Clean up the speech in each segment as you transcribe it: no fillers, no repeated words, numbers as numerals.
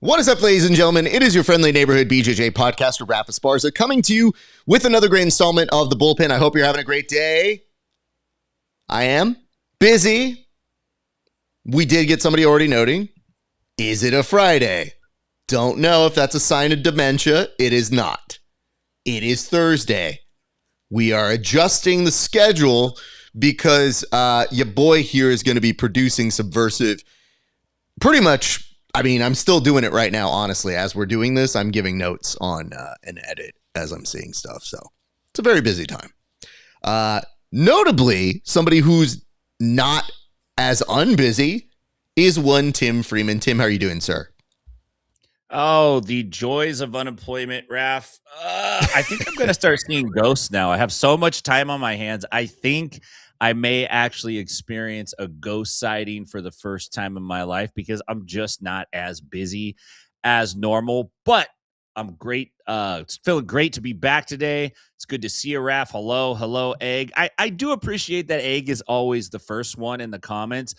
What is up, ladies and gentlemen? It is your friendly neighborhood BJJ podcaster, RAF ESPARZA, coming to you with another great installment of the Bullpen. I hope you're having a great day. I am busy. We did get somebody already noting, is it a Friday? Don't know if that's a sign of dementia. It is not. It is Thursday. We are adjusting the schedule because your boy here is going to be producing Subversive pretty much. I mean, I'm still doing it right now, honestly. As we're doing this, I'm giving notes on an edit as I'm seeing stuff. So it's a very busy time. Notably, somebody who's not as unbusy is one Tim Freeman. Tim, how are you doing, sir? Oh, the joys of unemployment, Raf. I think I'm going to start seeing ghosts now. I have so much time on my hands. I think I may actually experience a ghost sighting for the first time in my life because I'm just not as busy as normal. But I'm great. It's feeling great to be back today. It's good to see you, Raf. Hello, Egg. I do appreciate that Egg is always the first one in the comments.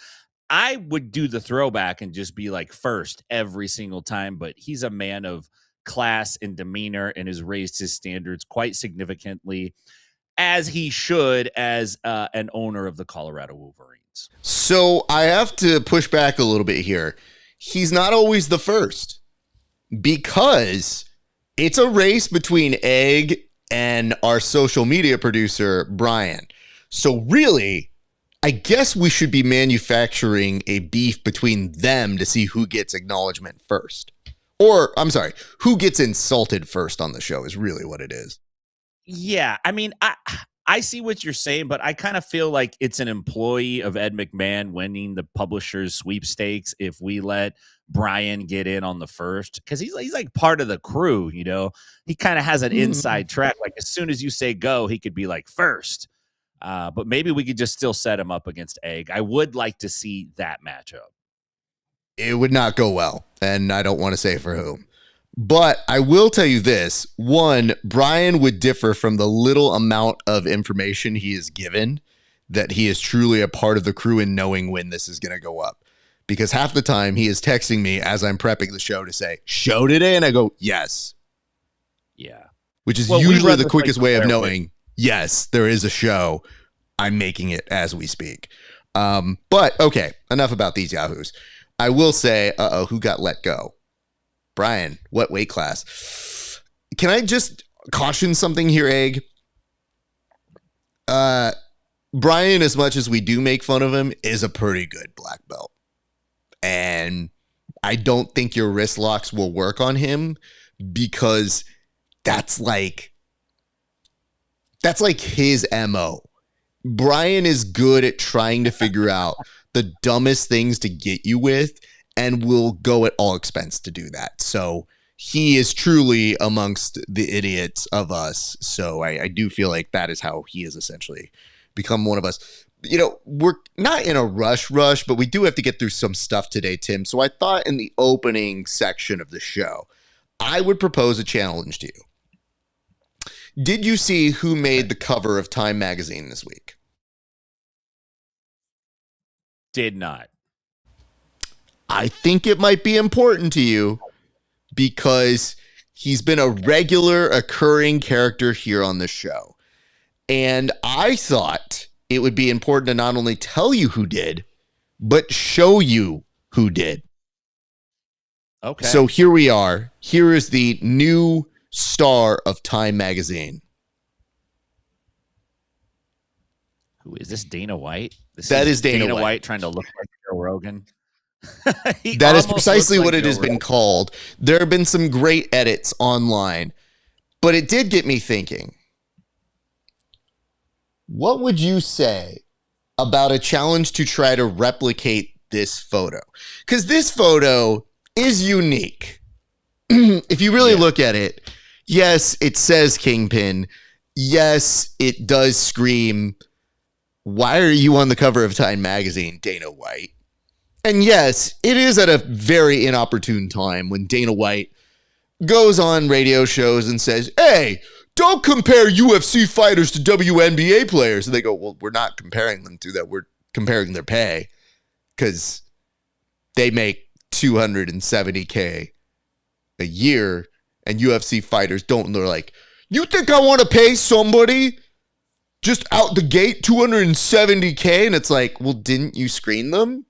I would do the throwback and just be like first every single time, but he's a man of class and demeanor and has raised his standards quite significantly, as he should, as an owner of the Colorado Wolverines. So I have to push back a little bit here. He's not always the first because it's a race between Egg and our social media producer, Brian. So really, I guess we should be manufacturing a beef between them to see who gets acknowledgement first. Or, I'm sorry, who gets insulted first on the show is really what it is. Yeah, I mean, I see what you're saying, but I kind of feel like it's an employee of Ed McMahon winning the publisher's sweepstakes if we let Brian get in on the first, because he's like part of the crew, you know. He kind of has an inside track. Like as soon as you say go, he could be like first. But maybe we could just still set him up against Egg. I would like to see that matchup. It would not go well, and I don't want to say for whom. But I will tell you this. One, Brian would differ from the little amount of information he is given that he is truly a part of the crew in knowing when this is going to go up. Because half the time he is texting me as I'm prepping the show to say, show today? And I go, yes. Yeah. Which is usually the quickest way of knowing, yes, there is a show. I'm making it as we speak. But okay, enough about these yahoos. I will say, who got let go? Brian, what weight class? Can I just caution something here, Egg? Brian, as much as we do make fun of him, is a pretty good black belt. And I don't think your wrist locks will work on him because that's like his MO. Brian is good at trying to figure out the dumbest things to get you with and will go at all expense to do that. So he is truly amongst the idiots of us. So I do feel like that is how he has essentially become one of us. You know, we're not in a rush, but we do have to get through some stuff today, Tim. So I thought in the opening section of the show, I would propose a challenge to you. Did you see who made the cover of Time magazine this week? Did not. I think it might be important to you because he's been a regular occurring character here on the show. And I thought it would be important to not only tell you who did, but show you who did. Okay. So here we are. Here is the new star of Time magazine. Who is this? Dana White? That is Dana White trying to look like Joe Rogan. That is precisely what it has been called. There have been some great edits online, but it did get me thinking. What would you say about a challenge to try to replicate this photo? Because this photo is unique. If you really look at it, yes, it says Kingpin. Yes, it does scream, why are you on the cover of Time magazine, Dana White? And yes, it is at a very inopportune time when Dana White goes on radio shows and says, hey, don't compare UFC fighters to WNBA players. And they go, well, we're not comparing them to that. We're comparing their pay because they make $270K a year, and UFC fighters don't. They're like, you think I want to pay somebody just out the gate $270K? And it's like, well, didn't you screen them?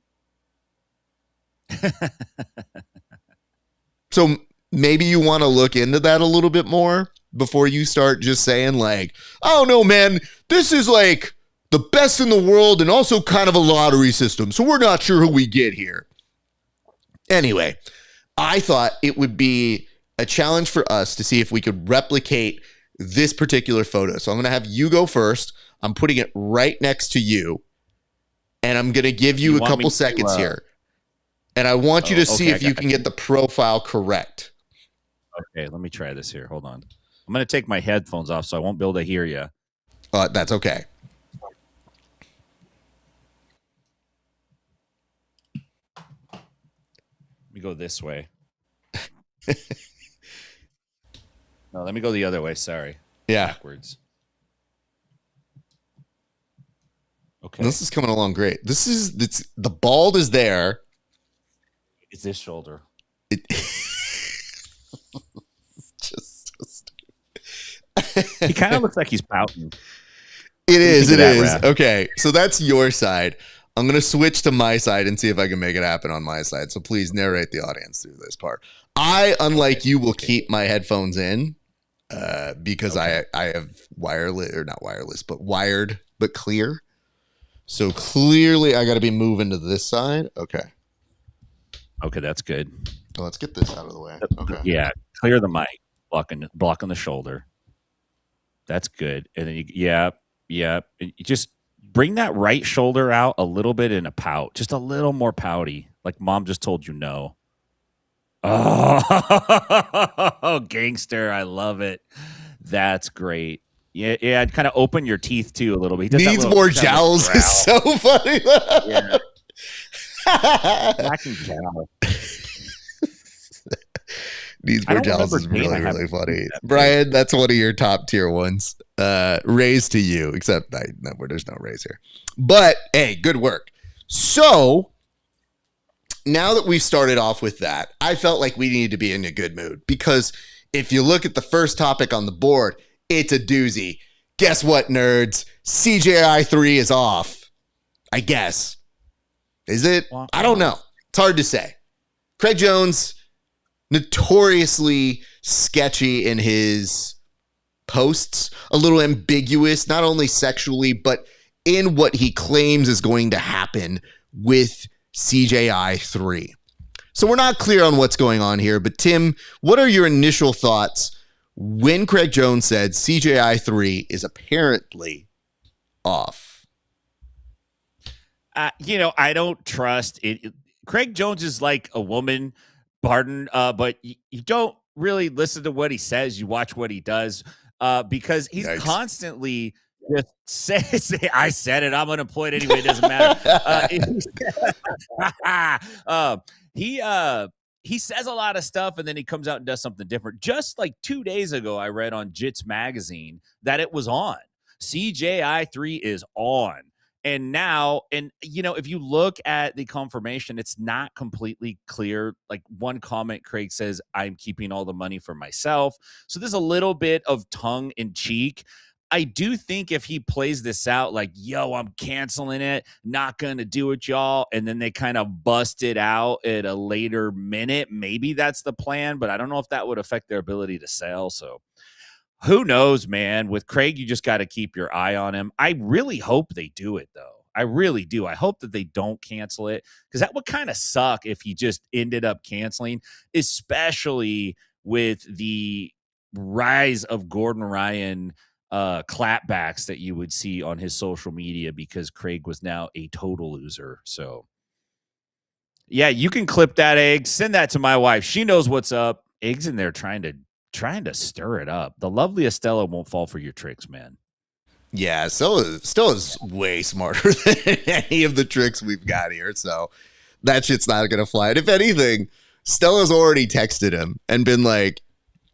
So maybe you want to look into that a little bit more before you start just saying like, oh no, man, this is like the best in the world and also kind of a lottery system. So we're not sure who we get here. Anyway, I thought it would be a challenge for us to see if we could replicate this particular photo. So I'm going to have you go first. I'm putting it right next to you, and I'm going to give you a couple seconds here. And I want you to see if you can get the profile correct. Okay, let me try this here. Hold on. I'm going to take my headphones off so I won't be able to hear you. That's okay. Let me go this way. No, let me go the other way. Sorry. Yeah. Backwards. Okay. This is coming along great. It's the bald is there. It's this shoulder. Just so stupid. He kind of looks like he's pouting. It is. Okay, so that's your side. I'm going to switch to my side and see if I can make it happen on my side. So please narrate the audience through this part. I, unlike you, will keep my headphones in because I have wireless, or not wireless, but wired, but clear. So clearly I got to be moving to this side. Okay. Okay, that's good. So let's get this out of the way. Okay. Yeah, clear the mic, blocking the shoulder. That's good. And then you just bring that right shoulder out a little bit in a pout, just a little more pouty, like mom just told you no. Oh, gangster! I love it. That's great. Yeah. I'd kind of open your teeth too a little bit. Needs more jowls. It's so funny. Yeah. Lacking jowl. Needs more jowls is really funny. Brian, that's one of your top tier ones. Raise to you, except there's no raise here. But hey, good work. So now that we've started off with that, I felt like we needed to be in a good mood because if you look at the first topic on the board, it's a doozy. Guess what, nerds? CJI3 is off. I guess. Is it? I don't know. It's hard to say. Craig Jones, notoriously sketchy in his posts, a little ambiguous, not only sexually, but in what he claims is going to happen with CJI3. So we're not clear on what's going on here, but Tim, what are your initial thoughts when Craig Jones said CJI3 is apparently off? I don't trust it. Craig Jones is like a woman, pardon, but you don't really listen to what he says. You watch what he does because he's constantly just says, I said it. I'm unemployed anyway. It doesn't matter. He says a lot of stuff and then he comes out and does something different. Just like 2 days ago, I read on Jits magazine that it was on. CJI3 is on. And now, if you look at the confirmation, it's not completely clear. Like one comment, Craig says, I'm keeping all the money for myself. So there's a little bit of tongue in cheek. I do think if he plays this out like, yo, I'm canceling it, not going to do it, y'all. And then they kind of bust it out at a later minute. Maybe that's the plan, but I don't know if that would affect their ability to sell. So who knows, man? With Craig, you just got to keep your eye on him. I really hope they do it, though. I really do. I hope that they don't cancel it because that would kind of suck if he just ended up canceling, especially with the rise of Gordon Ryan clapbacks that you would see on his social media because Craig was now a total loser. So, yeah, you can clip that, Egg. Send that to my wife. She knows what's up. Egg's in there trying to stir it up. The lovely Estella won't fall for your tricks, man. Yeah, Stella's way smarter than any of the tricks we've got here. So that shit's not going to fly. And if anything, Stella's already texted him and been like,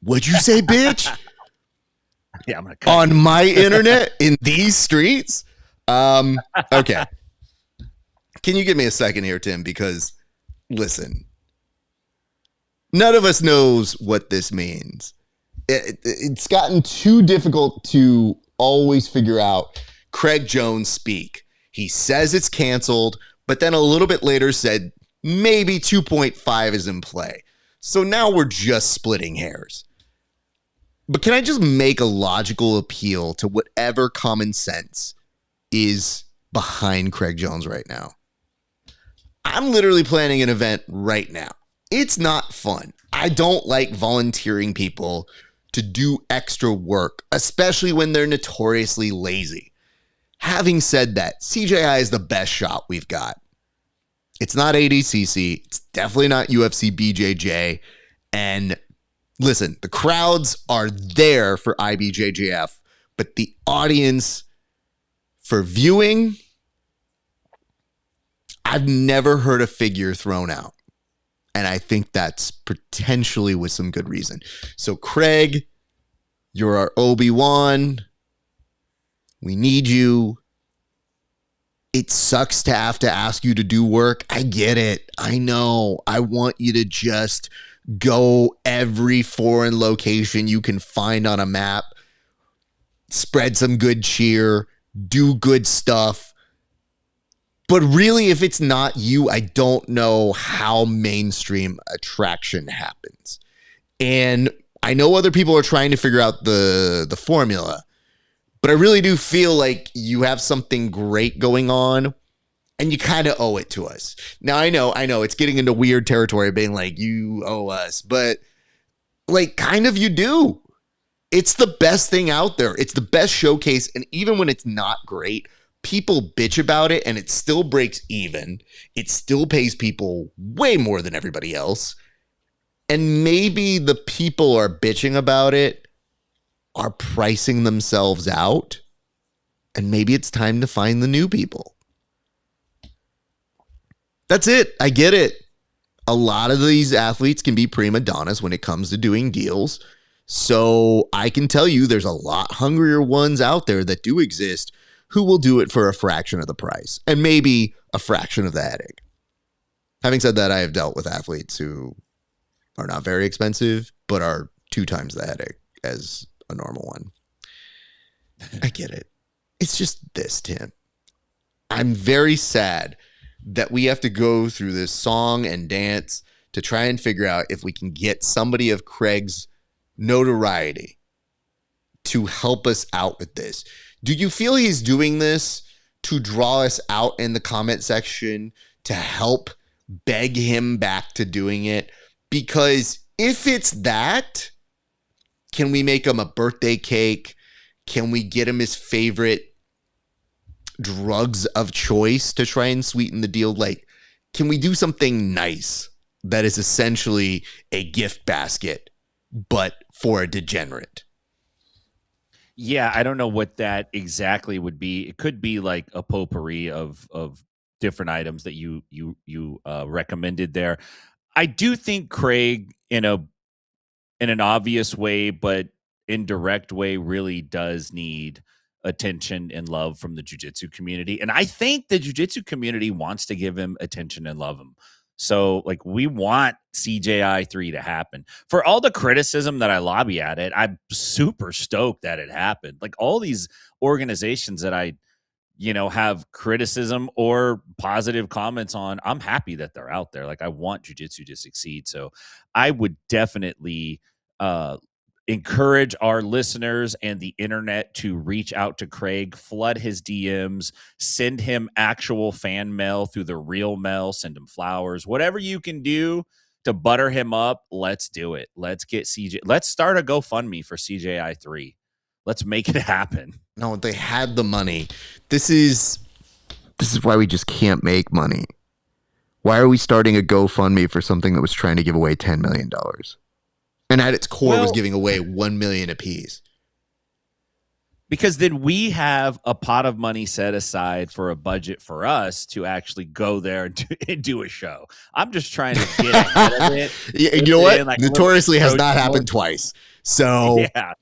what'd you say, bitch? Yeah, I'm going to cut on my internet in these streets? Okay. Can you give me a second here, Tim? Because listen, None of us knows what this means. It's gotten too difficult to always figure out Craig Jones speak. He says it's canceled, but then a little bit later said maybe 2.5 is in play. So now we're just splitting hairs. But can I just make a logical appeal to whatever common sense is behind Craig Jones right now? I'm literally planning an event right now. It's not fun. I don't like volunteering people to do extra work, especially when they're notoriously lazy. Having said that, CJI is the best shot we've got. It's not ADCC. It's definitely not UFC BJJ. And listen, the crowds are there for IBJJF, but the audience for viewing, I've never heard a figure thrown out. And I think that's potentially with some good reason. So Craig, you're our Obi-Wan. We need you. It sucks to have to ask you to do work. I get it. I know. I want you to just go every foreign location you can find on a map, spread some good cheer, do good stuff. But really, if it's not you, I don't know how mainstream attraction happens. And I know other people are trying to figure out the formula, but I really do feel like you have something great going on and you kind of owe it to us. Now, I know it's getting into weird territory being like, you owe us, but like kind of you do. It's the best thing out there. It's the best showcase. And even when it's not great, people bitch about it and it still breaks even. It still pays people way more than everybody else. And maybe the people are bitching about it are pricing themselves out. And maybe it's time to find the new people. That's it. I get it. A lot of these athletes can be prima donnas when it comes to doing deals. So I can tell you there's a lot hungrier ones out there that do exist who will do it for a fraction of the price and maybe a fraction of the headache. Having said that, I have dealt with athletes who are not very expensive, but are 2 times the headache as a normal one. I get it. It's just this, Tim. I'm very sad that we have to go through this song and dance to try and figure out if we can get somebody of Craig's notoriety to help us out with this. Do you feel he's doing this to draw us out in the comment section to help beg him back to doing it? Because if it's that, can we make him a birthday cake? Can we get him his favorite drugs of choice to try and sweeten the deal? Like, can we do something nice that is essentially a gift basket, but for a degenerate? Yeah, I don't know what that exactly would be. It could be like a potpourri of different items that you recommended there. I do think Craig, in an obvious way, but indirect way, really does need attention and love from the jiu-jitsu community. And I think the jiu-jitsu community wants to give him attention and love him. So, like, we want CJI 3 to happen. For all the criticism that I lobby at it, I'm super stoked that it happened. Like, all these organizations that I, have criticism or positive comments on, I'm happy that they're out there. Like, I want jiu-jitsu to succeed. So I would definitely encourage our listeners and the internet to reach out to Craig, flood his DMs, send him actual fan mail through the real mail, send him flowers, whatever you can do to butter him up. Let's do it. Let's get let's start a GoFundMe for CJI 3. Let's make it happen. No, they had the money. This is why we just can't make money. Why are we starting a GoFundMe for something that was trying to give away $10 million? And at its core was giving away $1 million apiece. Because then we have a pot of money set aside for a budget for us to actually go there and do a show. I'm just trying to get ahead of it. Yeah, you know what? Like, notoriously has not happened twice. So yeah.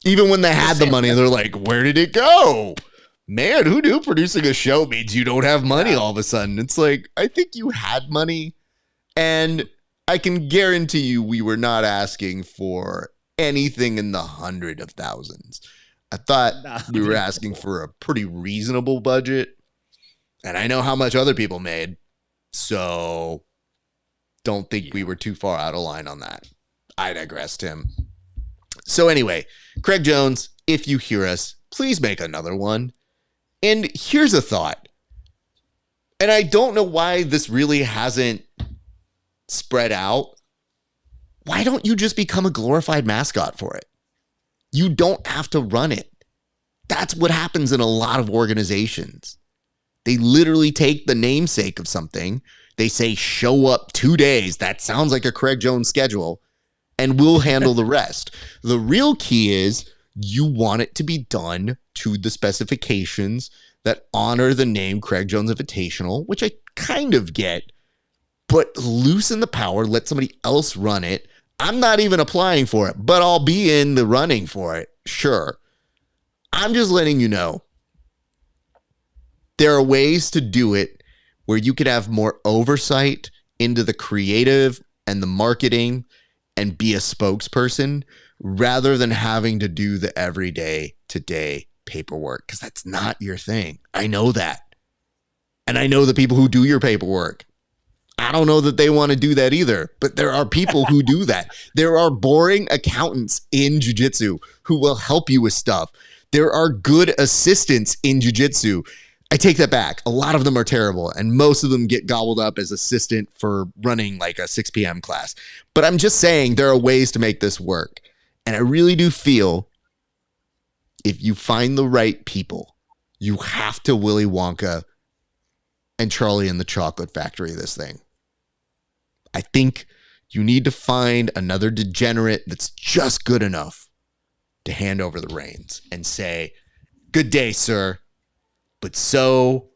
Even when they had the money, they're like, where did it go? Man, who knew producing a show means you don't have money all of a sudden? It's like, I think you had money. And I can guarantee you we were not asking for anything in the hundred of thousands. I thought we were asking for a pretty reasonable budget. And I know how much other people made. So don't think we were too far out of line on that. I digress, Tim. So anyway, Craig Jones, if you hear us, please make another one. And here's a thought. And I don't know why this really hasn't spread out. Why don't you just become a glorified mascot for it? You don't have to run it. That's what happens in a lot of organizations. They literally take the namesake of something. They say, show up 2 days. That sounds like a Craig Jones schedule. And we'll handle the rest. The real key is you want it to be done to the specifications that honor the name Craig Jones Invitational, which I kind of get, but loosen the power, let somebody else run it. I'm not even applying for it, but I'll be in the running for it. Sure. I'm just letting you know. There are ways to do it where you could have more oversight into the creative and the marketing and be a spokesperson rather than having to do the everyday today paperwork, because that's not your thing. I know that. And I know the people who do your paperwork. I don't know that they want to do that either, but there are people who do that. There are boring accountants in jiu-jitsu who will help you with stuff. There are good assistants in jiu-jitsu. I take that back. A lot of them are terrible, and most of them get gobbled up as assistant for running like a 6 p.m. class. But I'm just saying there are ways to make this work. And I really do feel if you find the right people, you have to Willy Wonka and Charlie and the Chocolate Factory this thing. I think you need to find another degenerate that's just good enough to hand over the reins and say, good day, sir. But so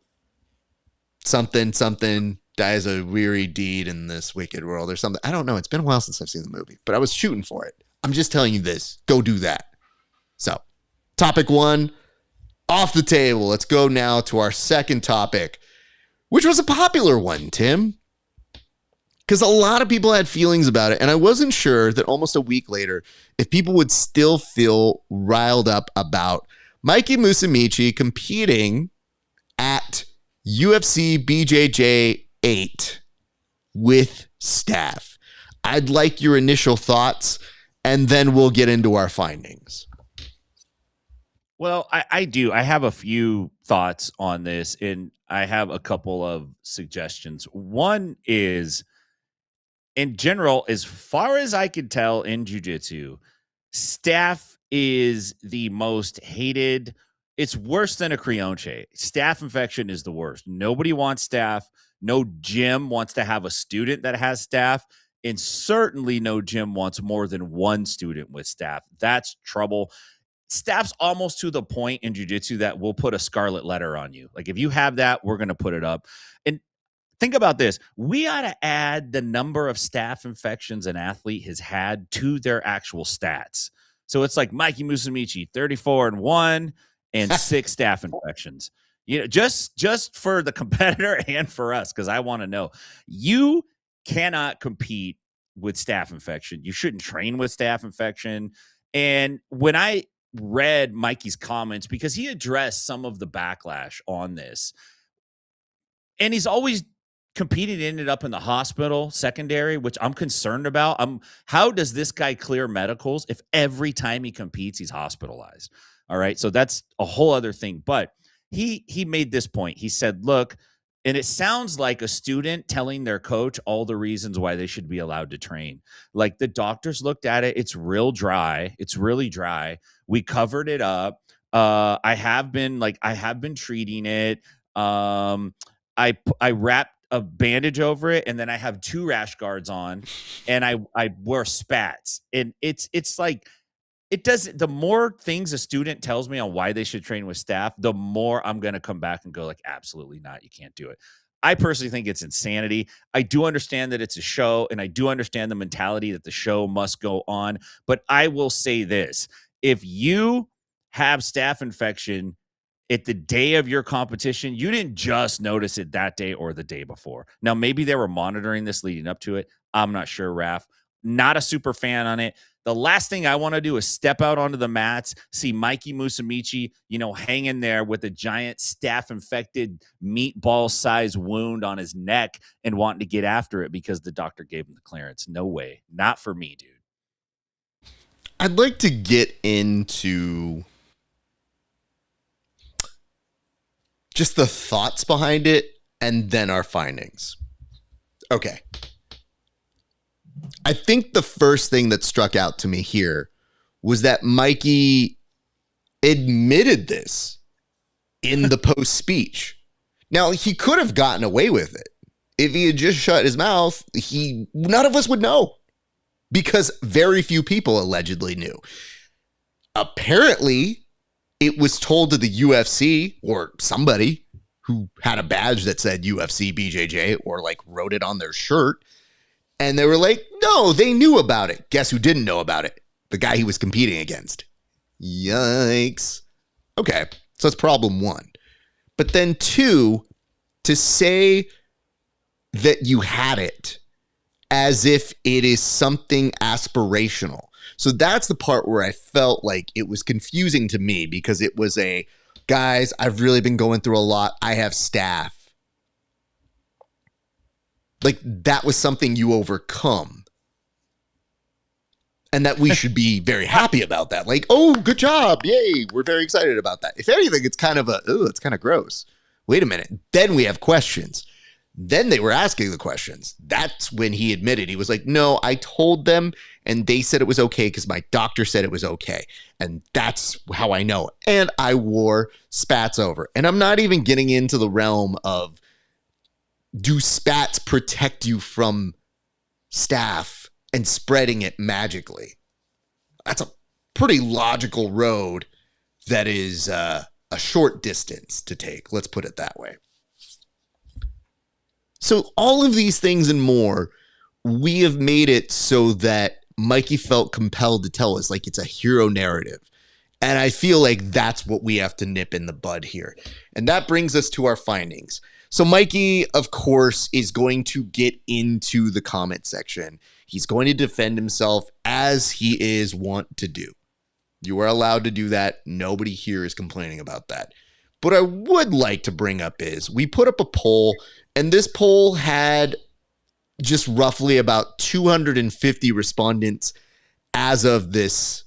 something dies a weary deed in this wicked world or something. I don't know. It's been a while since I've seen the movie, but I was shooting for it. I'm just telling you this. Go do that. So, topic 1, off the table. Let's go now to our second topic, which was a popular one, Tim. Because a lot of people had feelings about it, and I wasn't sure that almost a week later if people would still feel riled up about Mikey Musumeci competing at UFC BJJ 8 with staff. I'd like your initial thoughts, and then we'll get into our findings. Well, I do. I have a few thoughts on this, and I have a couple of suggestions. One is, in general, as far as I can tell in jiu-jitsu, staff is the most hated. It's worse than a Creonche. Staph infection is the worst. Nobody wants staph. No gym wants to have a student that has staph. And certainly no gym wants more than one student with staph. That's trouble. Staph's almost to the point in jiu-jitsu that we'll put a scarlet letter on you. Like, if you have that, we're going to put it up. And think about this. We ought to add the number of staph infections an athlete has had to their actual stats. So it's like Mikey Musumeci, 34-1 and 6 staph infections. You know, just for the competitor and for us, because I want to know. You cannot compete with staph infection. You shouldn't train with staph infection. And when I read Mikey's comments, because he addressed some of the backlash on this, and he's always competed, ended up in the hospital secondary, which I'm concerned about. How does this guy clear medicals if every time he competes he's hospitalized? All right, so that's a whole other thing. But he made this point. He said, look, and it sounds like a student telling their coach all the reasons why they should be allowed to train. Like, the doctors looked at it. It's real dry. It's really dry. We covered it up. I have been treating it. I wrapped a bandage over it, and then I have 2 rash guards on, and I wear spats. And it's like, it does. The more things a student tells me on why they should train with staff, the more I'm going to come back and go like, absolutely not. You can't do it. I personally think it's insanity. I do understand that it's a show, and I do understand the mentality that the show must go on. But I will say this: if you have staph infection at the day of your competition, you didn't just notice it that day or the day before. Now, maybe they were monitoring this leading up to it. I'm not sure, Raf. Not a super fan on it. The last thing I want to do is step out onto the mats, see Mikey Musumeci, hanging there with a giant staph-infected meatball-sized wound on his neck and wanting to get after it because the doctor gave him the clearance. No way. Not for me, dude. I'd like to get into just the thoughts behind it and then our findings. Okay. I think the first thing that struck out to me here was that Mikey admitted this in the post speech. Now, he could have gotten away with it. If he had just shut his mouth, none of us would know, because very few people allegedly knew. Apparently, it was told to the UFC or somebody who had a badge that said UFC BJJ or like wrote it on their shirt. And they were like, no, they knew about it. Guess who didn't know about it? The guy he was competing against. Yikes. Okay, so that's problem one. But then two, to say that you had it as if it is something aspirational. So that's the part where I felt like it was confusing to me, because it was guys, I've really been going through a lot. I have staph. Like, that was something you overcome. And that we should be very happy about that. Like, oh, good job. Yay. We're very excited about that. If anything, it's kind of it's kind of gross. Wait a minute. Then we have questions. Then they were asking the questions. That's when he admitted. He was like, no, I told them and they said it was okay because my doctor said it was okay. And that's how I know. And I wore spats over. And I'm not even getting into the realm of, do spats protect you from staph and spreading it magically? That's a pretty logical road that is a short distance to take. Let's put it that way. So all of these things and more, we have made it so that Mikey felt compelled to tell us, like it's a hero narrative. And I feel like that's what we have to nip in the bud here. And that brings us to our findings. So Mikey, of course, is going to get into the comment section. He's going to defend himself as he is wont to do. You are allowed to do that. Nobody here is complaining about that. But I would like to bring up is, we put up a poll, and this poll had just roughly about 250 respondents as of this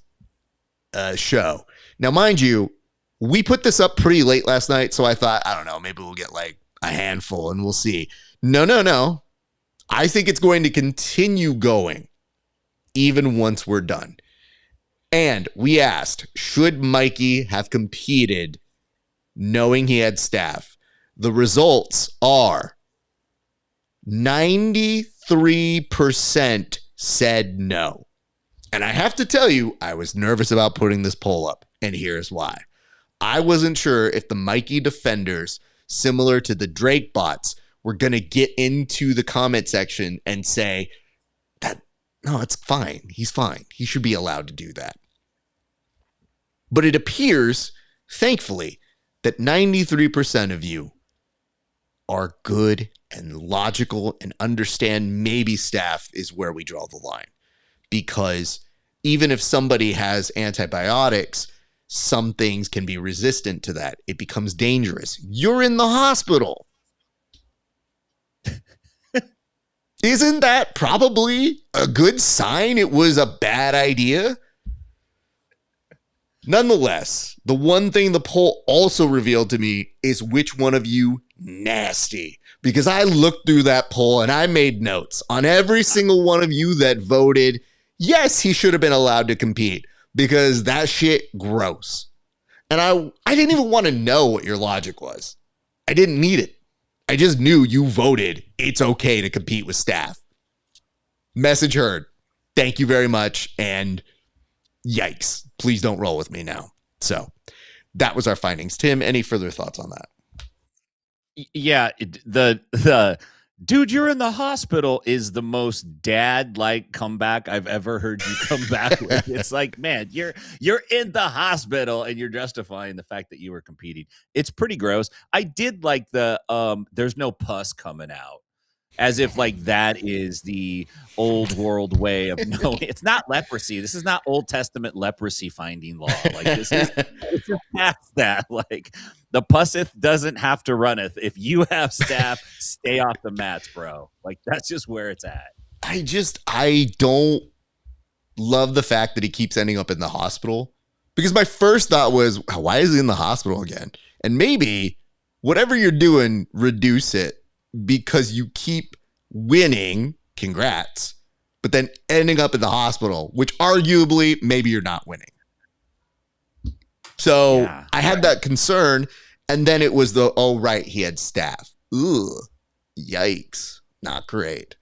show. Now, mind you, we put this up pretty late last night, so I thought, I don't know, maybe we'll get like a handful and we'll see. No. I think it's going to continue going even once we're done. And we asked, should Mikey have competed knowing he had staph? The results are 93% said no. And I have to tell you, I was nervous about putting this poll up, and here's why. I wasn't sure if the Mikey defenders, similar to the Drake bots, were going to get into the comment section and say that, no, it's fine. He's fine. He should be allowed to do that. But it appears, thankfully, that 93% of you are good and logical and understand maybe staph is where we draw the line. Because even if somebody has antibiotics, some things can be resistant to that. It becomes dangerous. You're in the hospital. Isn't that probably a good sign it was a bad idea? Nonetheless, the one thing the poll also revealed to me is which one of you nasty. Because I looked through that poll and I made notes on every single one of you that voted, yes, he should have been allowed to compete. Because that shit gross. And I didn't even want to know what your logic was. I didn't need it. I just knew you voted it's okay to compete with staph. Message heard. Thank you very much. And yikes. Please don't roll with me now. So that was our findings. Tim, any further thoughts on that? Yeah, the dude, you're in the hospital is the most dad-like comeback I've ever heard you come back with. It's like, man, you're in the hospital and you're justifying the fact that you were competing. It's pretty gross. I did like the there's no pus coming out. As if like that is the old world way of knowing. It's not leprosy. This is not Old Testament leprosy finding law. Like this is past that. Like the pusseth doesn't have to runneth. If you have staph, stay off the mats, bro. Like that's just where it's at. I don't love the fact that he keeps ending up in the hospital, because my first thought was, why is he in the hospital again? And maybe whatever you're doing, reduce it, because you keep winning, congrats, but then ending up in the hospital, which arguably maybe you're not winning. So yeah, I had that concern, and then it was oh right, he had staph. Ooh, yikes, not great.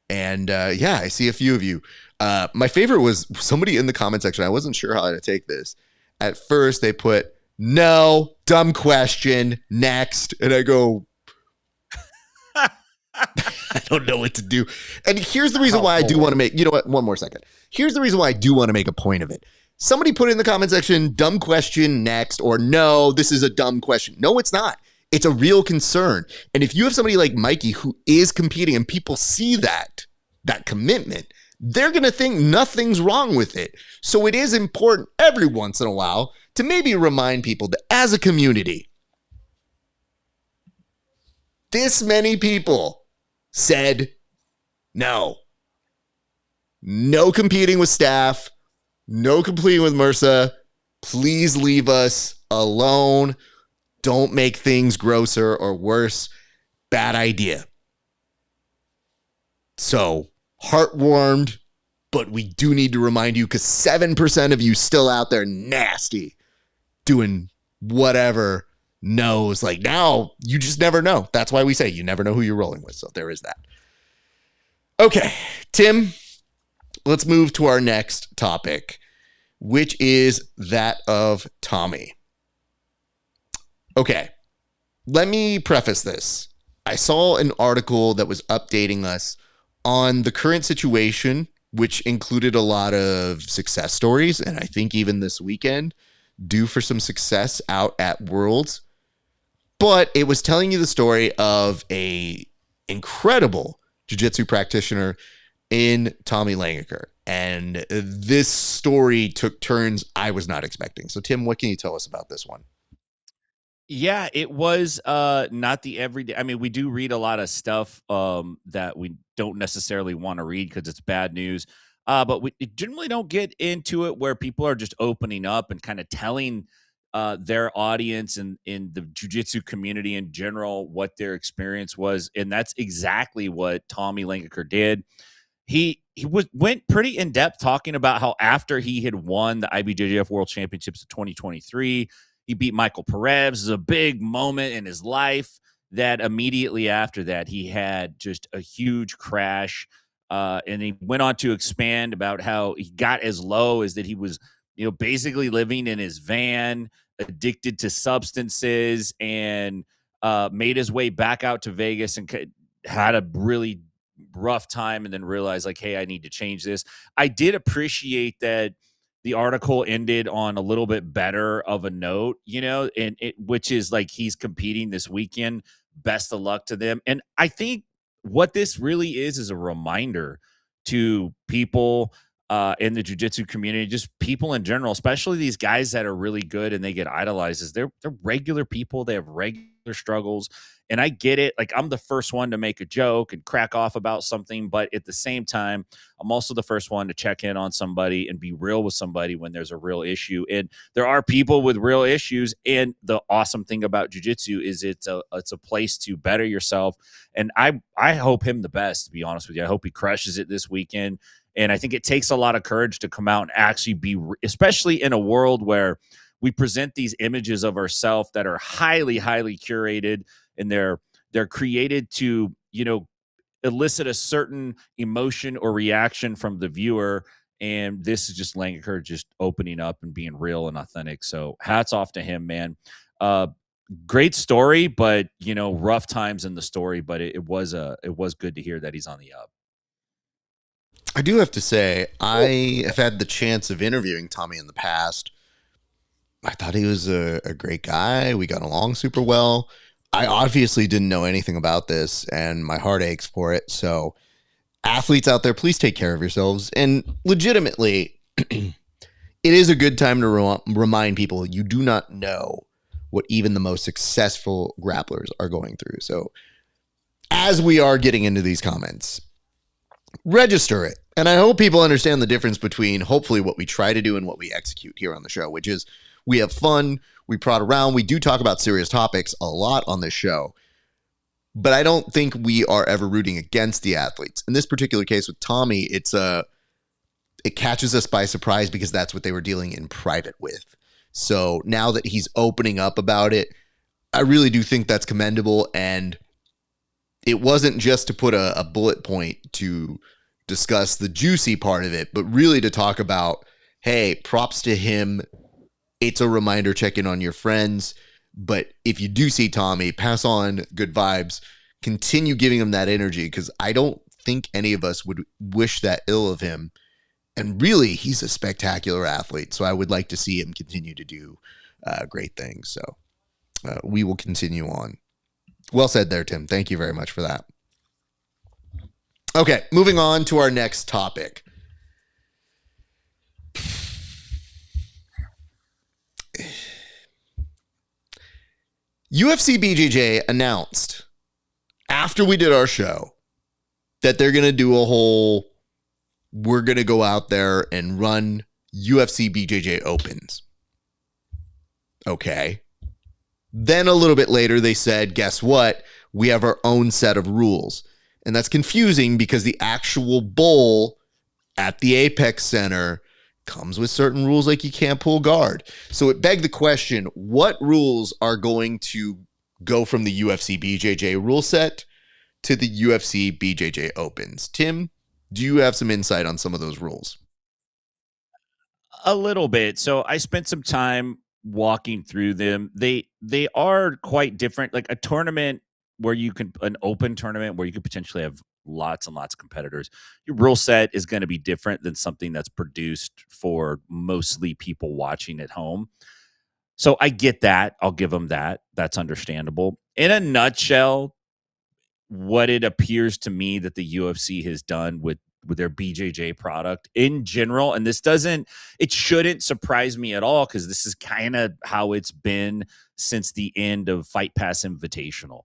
And yeah, I see a few of you. My favorite was somebody in the comment section. I wasn't sure how to take this. At first, they put, no, dumb question, next. And I go, I don't know what to do. And here's the reason why I do want to make, you know what, one more second. Here's the reason why I do want to make a point of it. Somebody put in the comment section, dumb question, next, or no, this is a dumb question. No, it's not. It's a real concern. And if you have somebody like Mikey who is competing and people see that commitment, they're going to think nothing's wrong with it. So it is important every once in a while to maybe remind people that as a community, this many people said no competing with staph, no competing with MRSA. Please leave us alone. Don't make things grosser or worse. Bad idea. So heartwarmed, but we do need to remind you, because 7% of you still out there nasty doing whatever. Knows, like, now you just never know. That's why we say you never know who you're rolling with. So there is that. Okay, Tim, let's move to our next topic, which is that of Tommy. Okay, let me preface this. I saw an article that was updating us on the current situation, which included a lot of success stories, and I think even this weekend, due for some success out at Worlds. But it was telling you the story of a incredible jiu-jitsu practitioner in Tommy Langaker. And this story took turns I was not expecting. So, Tim, what can you tell us about this one? Yeah, it was not the everyday. I mean, we do read a lot of stuff that we don't necessarily want to read because it's bad news. But we generally don't get into it where people are just opening up and kind of telling their audience and in the jiu-jitsu community in general what their experience was. And that's exactly what Tommy Langaker did. He went pretty in depth talking about how after he had won the IBJJF World Championships of 2023, he beat Michael Perez. It was a big moment in his life. That immediately after that, he had just a huge crash. And he went on to expand about how he got as low as that he was, basically living in his van, addicted to substances, and made his way back out to Vegas and had a really rough time, and then realized, like, hey, I need to change this. I did appreciate that the article ended on a little bit better of a note, and which is like, he's competing this weekend. Best of luck to them. And I think what this really is a reminder to people in the jiu-jitsu community, just people in general, especially these guys that are really good and they get idolized, is they're regular people. They have regular struggles. And I get it. Like, I'm the first one to make a joke and crack off about something, but at the same time, I'm also the first one to check in on somebody and be real with somebody when there's a real issue. And there are people with real issues. And the awesome thing about jiu-jitsu is it's a place to better yourself. And I hope him the best, to be honest with you. I hope he crushes it this weekend. And I think it takes a lot of courage to come out and actually be, especially in a world where we present these images of ourselves that are highly, highly curated, and they're created to, elicit a certain emotion or reaction from the viewer. And this is just Langaker just opening up and being real and authentic. So hats off to him, man. great story, but rough times in the story. But it was good to hear that he's on the up. I do have to say, I have had the chance of interviewing Tommy in the past. I thought he was a great guy. We got along super well. I obviously didn't know anything about this, and my heart aches for it. So, athletes out there, please take care of yourselves. And legitimately, it is a good time to remind people you do not know what even the most successful grapplers are going through. So, as we are getting into these comments, register it. And I hope people understand the difference between hopefully what we try to do and what we execute here on the show, which is we have fun, we prod around, we do talk about serious topics a lot on this show, but I don't think we are ever rooting against the athletes. In this particular case with Tommy, it catches us by surprise because that's what they were dealing in private with. So now that he's opening up about it, I really do think that's commendable. And it wasn't just to put a bullet point to discuss the juicy part of it, but really to talk about, hey, props to him. It's a reminder, check in on your friends. But if you do see Tommy, pass on good vibes, continue giving him that energy, because I don't think any of us would wish that ill of him. And really, he's a spectacular athlete. So I would like to see him continue to do great things. So we will continue on. Well said there, Tim. Thank you very much for that. Okay, moving on to our next topic. UFC BJJ announced after we did our show that they're going to do we're going to go out there and run UFC BJJ Opens. Okay. Then a little bit later, they said, guess what? We have our own set of rules. And that's confusing because the actual bowl at the Apex Center comes with certain rules, like you can't pull guard. So it begged the question, what rules are going to go from the UFC BJJ rule set to the UFC BJJ Opens? Tim, do you have some insight on some of those rules? A little bit. So I spent some time walking through them. They are quite different. Like a tournament where an open tournament where you could potentially have lots and lots of competitors, your rule set is going to be different than something that's produced for mostly people watching at home. So I get that. I'll give them that. That's understandable. In a nutshell, what it appears to me that the UFC has done with their BJJ product in general, and it shouldn't surprise me at all because this is kind of how it's been since the end of Fight Pass Invitational,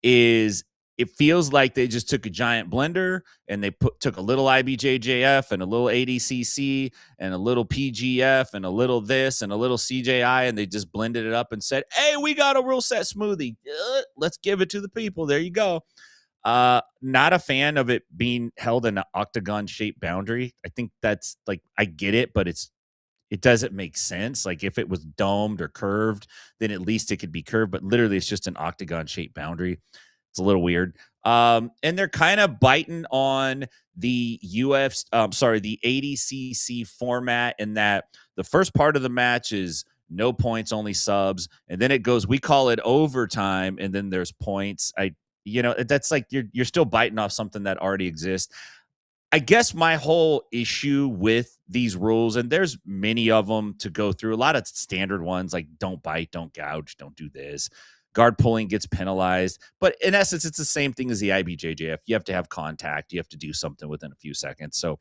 is it feels like they just took a giant blender and they took a little IBJJF and a little ADCC and a little PGF and a little this and a little CJI, and they just blended it up and said, hey, we got a rule set smoothie. Let's give it to the people. There you go. Not a fan of it being held in an octagon-shaped boundary. I think that's I get it, but it doesn't make sense. Like if it was domed or curved, then at least it could be curved, but literally it's just an octagon-shaped boundary. It's a little weird. And they're kind of biting on the the ADCC format in that the first part of the match is no points, only subs. And then it goes, we call it overtime. And then there's points. That's like you're still biting off something that already exists. I guess my whole issue with these rules, and there's many of them to go through, a lot of standard ones like don't bite, don't gouge, don't do this. Guard pulling gets penalized. But in essence, it's the same thing as the IBJJF. You have to have contact. You have to do something within a few seconds. So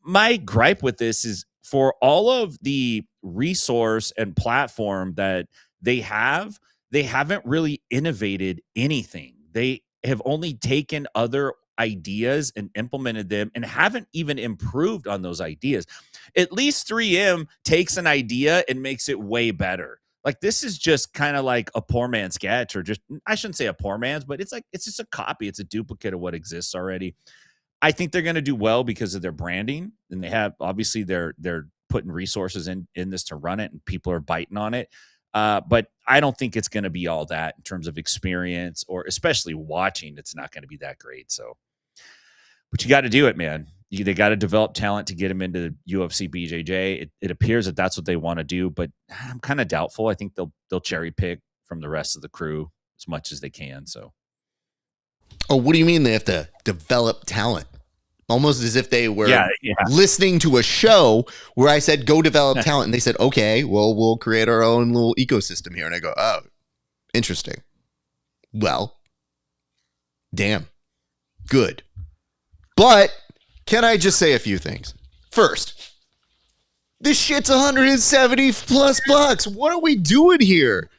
my gripe with this is for all of the resource and platform that they haven't really innovated anything. They have only taken other ideas and implemented them and haven't even improved on those ideas. At least 3M takes an idea and makes it way better. Like this is just kind of like a poor man's sketch, or just, I shouldn't say a poor man's, but it's just a copy. It's a duplicate of what exists already. I think they're going to do well because of their branding, and they have, obviously they're putting resources in this to run it, and people are biting on it. But I don't think it's going to be all that in terms of experience, or especially watching. It's not going to be that great. So, but you got to do it, man. They got to develop talent to get them into UFC BJJ. It appears that that's what they want to do, but I'm kind of doubtful. I think they'll cherry pick from the rest of the crew as much as they can. So, oh, what do you mean they have to develop talent? Almost as if they were listening to a show where I said, go develop talent. And they said, okay, well, we'll create our own little ecosystem here. And I go, oh, interesting. Well, damn. Good. But can I just say a few things? First, this shit's $170+ What are we doing here?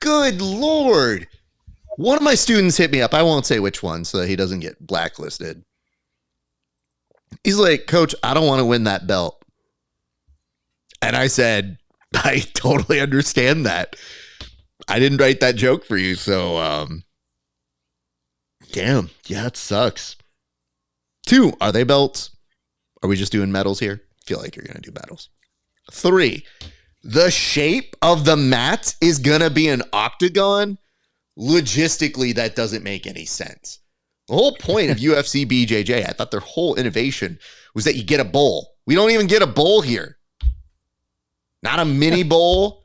Good Lord. One of my students hit me up. I won't say which one so that he doesn't get blacklisted. He's like, Coach, I don't want to win that belt. And I said, I totally understand that. I didn't write that joke for you. So, damn. Yeah, it sucks. 2, are they belts? Are we just doing medals here? I feel like you're going to do medals. 3, the shape of the mat is going to be an octagon. Logistically, that doesn't make any sense. The whole point of UFC BJJ, I thought their whole innovation was that you get a bowl. We don't even get a bowl here. Not a mini bowl.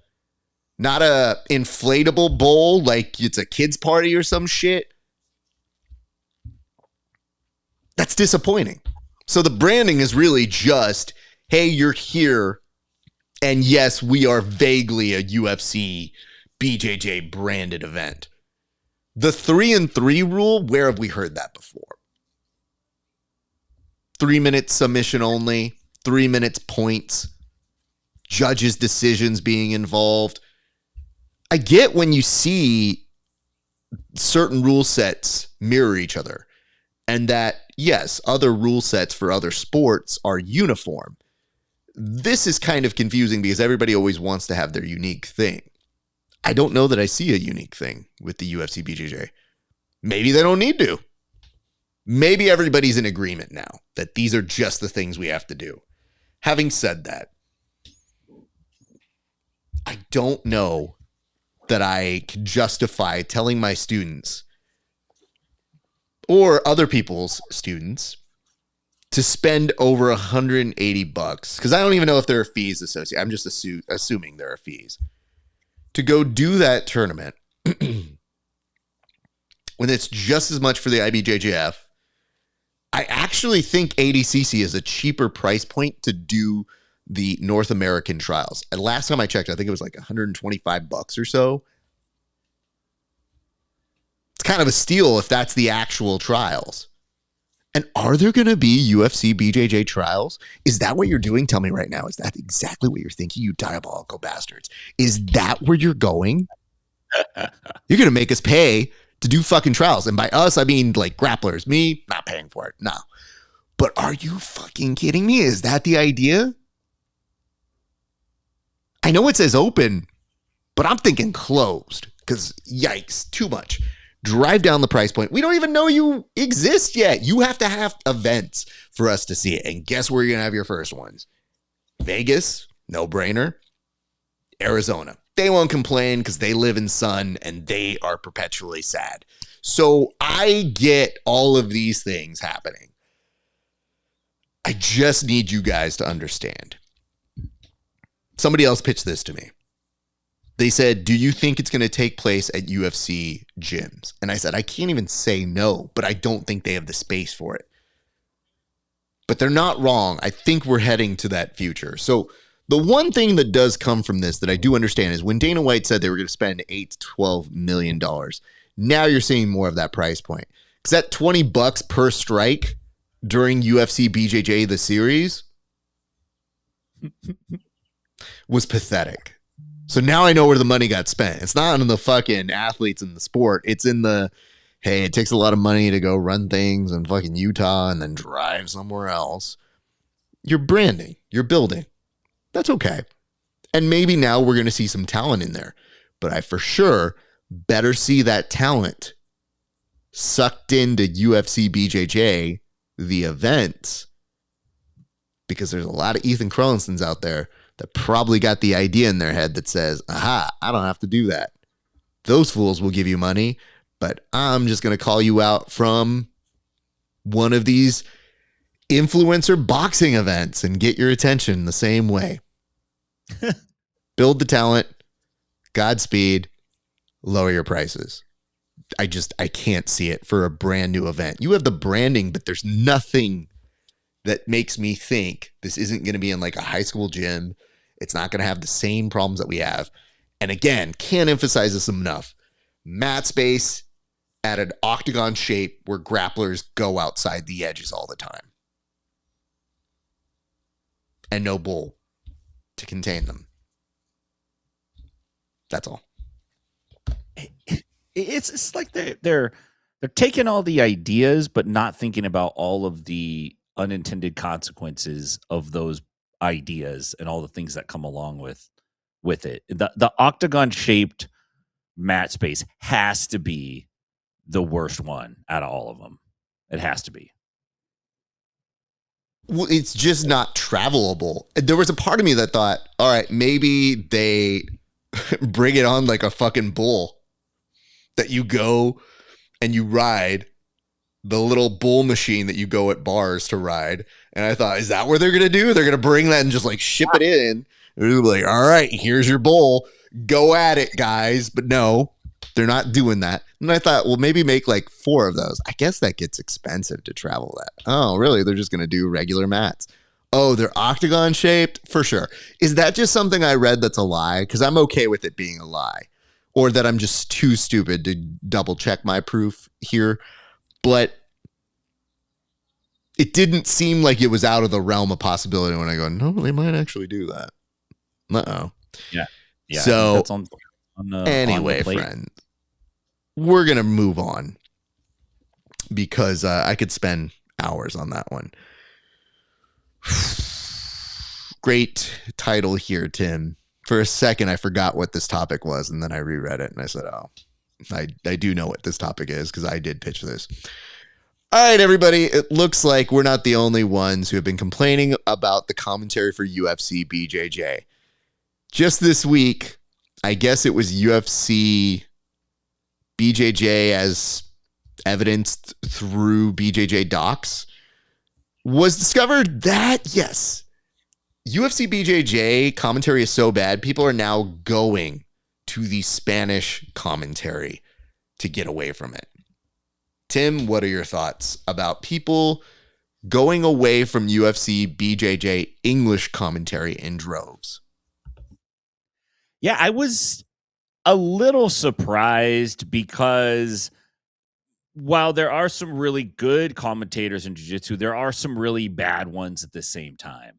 Not a inflatable bowl like it's a kid's party or some shit. That's disappointing. So the branding is really just, hey, you're here. And yes, we are vaguely a UFC BJJ branded event. The 3-and-3 rule, where have we heard that before? 3 minutes submission only, 3 minutes points, judges' decisions being involved. I get when you see certain rule sets mirror each other and that, yes, other rule sets for other sports are uniform. This is kind of confusing because everybody always wants to have their unique thing. I don't know that I see a unique thing with the UFC BJJ. Maybe they don't need to. Maybe everybody's in agreement now that these are just the things we have to do. Having said that, I don't know that I can justify telling my students or other people's students to spend over $180 because I don't even know if there are fees associated. I'm just assuming there are fees. To go do that tournament when it's just as much for the IBJJF. I actually think ADCC is a cheaper price point to do the North American trials. And last time I checked, I think it was like $125 or so. It's kind of a steal if that's the actual trials. And are there going to be UFC BJJ trials? Is that what you're doing? Tell me right now. Is that exactly what you're thinking, you diabolical bastards? Is that where you're going? You're going to make us pay to do fucking trials. And by us, I mean like grapplers. Me, not paying for it. No. But are you fucking kidding me? Is that the idea? I know it says open, but I'm thinking closed because yikes, too much. Drive down the price point. We don't even know you exist yet. You have to have events for us to see it. And guess where you're going to have your first ones? Vegas, no brainer. Arizona. They won't complain because they live in sun and they are perpetually sad. So I get all of these things happening. I just need you guys to understand. Somebody else pitched this to me. They said, do you think it's going to take place at UFC gyms? And I said, I can't even say no, but I don't think they have the space for it. But they're not wrong. I think we're heading to that future. So the one thing that does come from this that I do understand is when Dana White said they were going to spend $8 to $12 million, now you're seeing more of that price point. Because that $20 per strike during UFC BJJ, the series, was pathetic. So now I know where the money got spent. It's not on the fucking athletes in the sport. It's in the, hey, it takes a lot of money to go run things in fucking Utah and then drive somewhere else. You're branding. You're building. That's okay. And maybe now we're going to see some talent in there. But I for sure better see that talent sucked into UFC BJJ, the events, because there's a lot of Ethan Krolensons out there that probably got the idea in their head that says, aha, I don't have to do that. Those fools will give you money, but I'm just going to call you out from one of these influencer boxing events and get your attention the same way. Build the talent. Godspeed. lower your prices. I can't see it for a brand new event. You have the branding, but there's nothing that makes me think this isn't going to be in like a high school gym. It's not going to have the same problems that we have. And again, can't emphasize this enough. Mat space at an octagon shape where grapplers go outside the edges all the time. And no bull to contain them. That's all. It's like they're taking all the ideas, but not thinking about all of the unintended consequences of those ideas and all the things that come along with it. The octagon shaped mat space has to be the worst one out of all of them. It has to be. Well, it's just not travelable. There was a part of me that thought, all right, maybe they bring it on like a fucking bull that you go and you ride, the little bull machine that you go at bars to ride. And I thought, is that what they're going to do? They're going to bring that and just like ship it in. And like, all right, here's your bull. Go at it, guys. But no, they're not doing that. And I thought, well, maybe make like 4 of those. I guess that gets expensive to travel that. Oh, really? They're just going to do regular mats. Oh, they're octagon shaped? For sure. Is that just something I read that's a lie? Because I'm okay with it being a lie. Or that I'm just too stupid to double check my proof here. But it didn't seem like it was out of the realm of possibility when I go, no, they might actually do that. Uh-oh. Yeah. So that's anyway, friends, we're going to move on because I could spend hours on that one. Great title here, Tim. For a second, I forgot what this topic was, and then I reread it, and I said, oh, I do know what this topic is because I did pitch this. All right, everybody. It looks like we're not the only ones who have been complaining about the commentary for UFC BJJ. Just this week, I guess it was UFC BJJ as evidenced through BJJ docs, was discovered that, yes, UFC BJJ commentary is so bad, people are now going to the Spanish commentary to get away from it. Tim, what are your thoughts about people going away from UFC BJJ English commentary in droves? Yeah, I was a little surprised because while there are some really good commentators in jiu-jitsu, there are some really bad ones at the same time.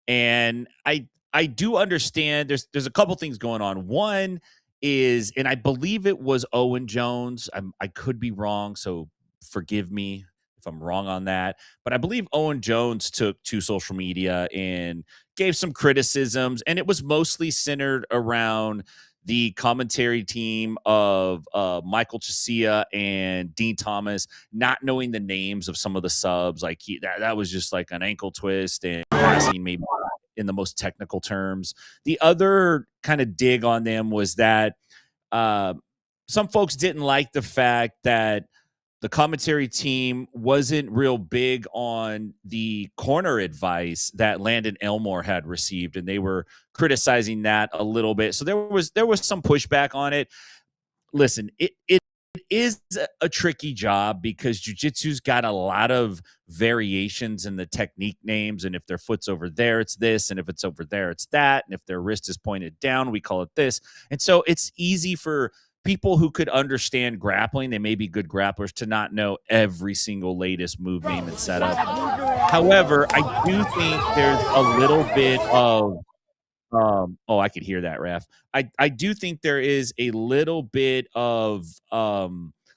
And I do understand there's a couple things going on. One is, and I believe it was Owen Jones. I could be wrong, so forgive me if I'm wrong on that. But I believe Owen Jones took to social media and gave some criticisms, and it was mostly centered around the commentary team of Michael Chicia and Dean Thomas not knowing the names of some of the subs. Like that was just like an ankle twist and passing maybe in the most technical terms. The other kind of dig on them was that some folks didn't like the fact that the commentary team wasn't real big on the corner advice that Landon Elmore had received, and they were criticizing that a little bit. So there was some pushback on it. Listen, it is a tricky job because jiu-jitsu's got a lot of variations in the technique names, and if their foot's over there, it's this, and if it's over there, it's that, and if their wrist is pointed down, we call it this. And so it's easy for people who could understand grappling, they may be good grapplers, to not know every single latest move name and setup. However, I do think there's a little bit of I could hear that, Raf. I do think there is a little bit of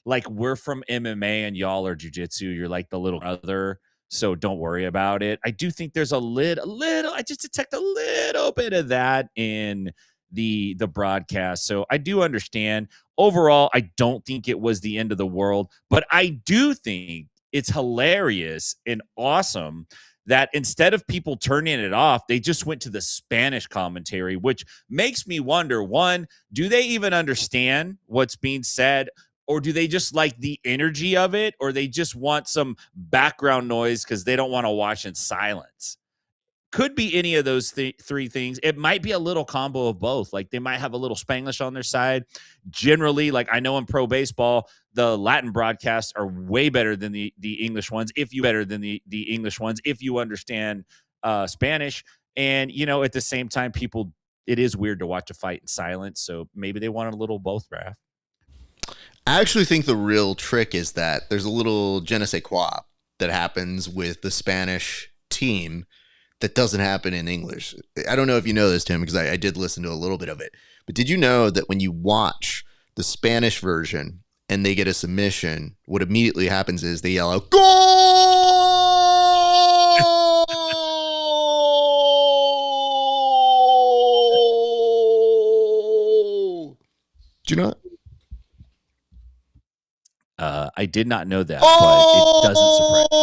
like, we're from MMA and y'all are jiu-jitsu. You're like the little brother, so don't worry about it. I do think there's a little I just detect a little bit of that in the broadcast. So I do understand. Overall, I don't think it was the end of the world, but I do think it's hilarious and awesome that instead of people turning it off, they just went to the Spanish commentary, which makes me wonder, one, do they even understand what's being said? Or do they just like the energy of it? Or they just want some background noise because they don't want to watch in silence? could be any of those three things. It might be a little combo of both. Like they might have a little Spanglish on their side. Generally, like I know in pro baseball, the Latin broadcasts are way better than the English ones. If you understand Spanish, and at the same time, it is weird to watch a fight in silence. So maybe they wanted a little both, Raph. I actually think the real trick is that there's a little je ne sais quoi that happens with the Spanish team that doesn't happen in English. I don't know if you know this, Tim, because I did listen to a little bit of it. But did you know that when you watch the Spanish version and they get a submission, what immediately happens is they yell out, "Goal!" Do you know? I did not know that, but it doesn't surprise me.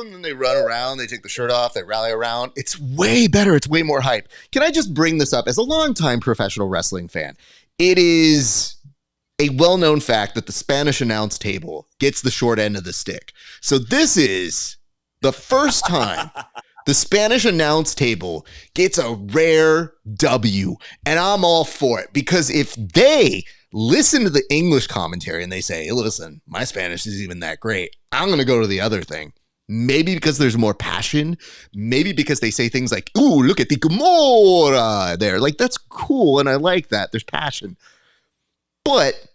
And then they run around, they take the shirt off, they rally around. It's way better. It's way more hype. Can I just bring this up? As a longtime professional wrestling fan, it is a well-known fact that the Spanish announce table gets the short end of the stick. So this is the first time the Spanish announce table gets a rare W, and I'm all for it, because if they listen to the English commentary and they say, hey, listen, my Spanish isn't even that great, I'm going to go to the other thing. Maybe because there's more passion. Maybe because they say things like, ooh, look at the Gamora there. Like, that's cool, and I like that. There's passion. But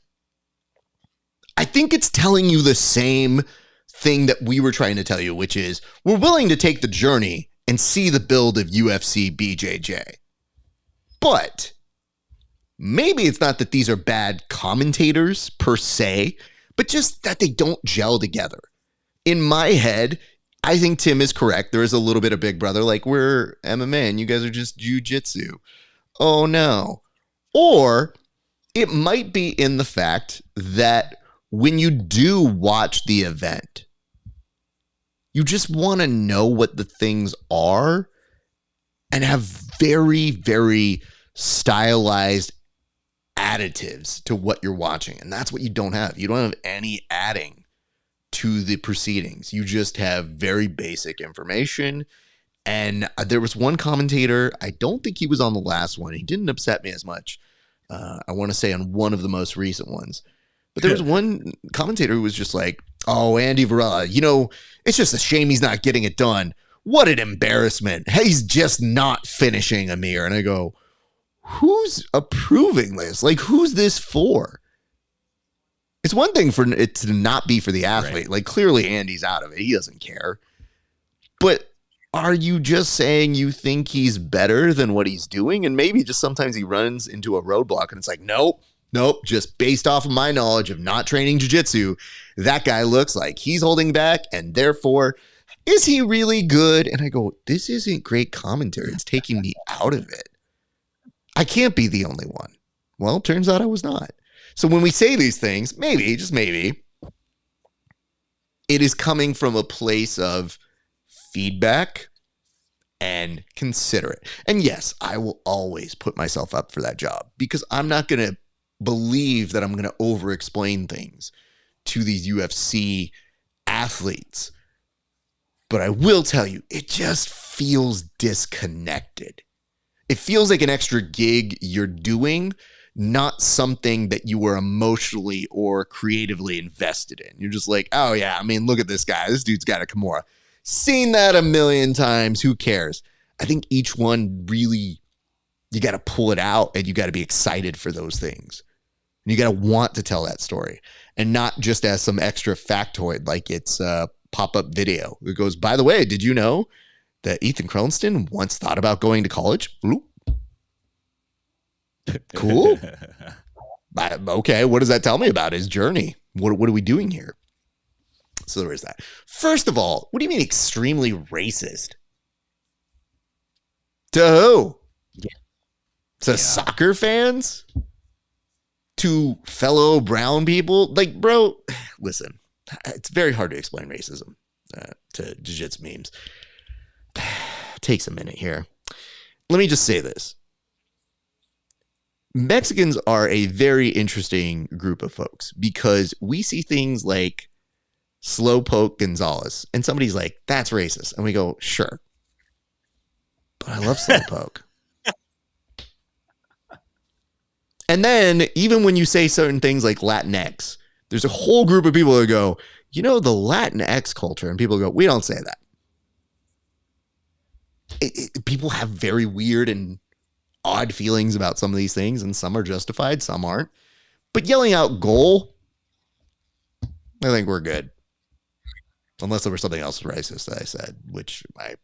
I think it's telling you the same thing that we were trying to tell you, which is we're willing to take the journey and see the build of UFC BJJ. But maybe it's not that these are bad commentators per se, but just that they don't gel together. In my head, I think Tim is correct. There is a little bit of Big Brother, like we're MMA and you guys are just jiu-jitsu. Oh no. Or it might be in the fact that when you do watch the event, you just want to know what the things are and have very, very stylized additives to what you're watching. And that's what you don't have. You don't have any adding to the proceedings. You just have very basic information. And there was one commentator, I don't think he was on the last one. He didn't upset me as much. I want to say on one of the most recent ones. But there was one commentator who was just like, oh, Andy Varela, it's just a shame he's not getting it done. What an embarrassment. He's just not finishing Amir. And I go, who's approving this? Like, who's this for? It's one thing for it to not be for the athlete. Right. Like, clearly Andy's out of it. He doesn't care. But are you just saying you think he's better than what he's doing? And maybe just sometimes he runs into a roadblock and it's like, nope, just based off of my knowledge of not training jiu-jitsu, that guy looks like he's holding back, and therefore, is he really good? And I go, this isn't great commentary. It's taking me out of it. I can't be the only one. Well, turns out I was not. So when we say these things, maybe, just maybe, it is coming from a place of feedback and consider it. And yes, I will always put myself up for that job, because I'm not going to believe that I'm going to over-explain things to these UFC athletes. But I will tell you, it just feels disconnected. It feels like an extra gig you're doing, not something that you were emotionally or creatively invested in. You're just like, oh yeah, I mean, look at this guy. This dude's got a Kimura. Seen that a million times. Who cares? I think each one really, you got to pull it out, and you got to be excited for those things. And you got to want to tell that story, and not just as some extra factoid like it's a pop-up video. It goes, by the way, did you know that Ethan Kronston once thought about going to college? Ooh. Cool. Okay, what does that tell me about his journey? What are we doing here? So there is that. First of all, what do you mean extremely racist? To who? Yeah. To soccer fans? To fellow brown people? Like, bro, listen, it's very hard to explain racism to jiu-jitsu memes. Takes a minute here. Let me just say this. Mexicans are a very interesting group of folks, because we see things like Slowpoke Gonzalez, and somebody's like, that's racist. And we go, sure. I love Slowpoke. And then even when you say certain things like Latinx, there's a whole group of people that go, the Latinx culture. And people go, we don't say that. People have very weird and odd feelings about some of these things, and some are justified, some aren't. But yelling out goal, I think we're good. Unless there was something else racist that I said, which I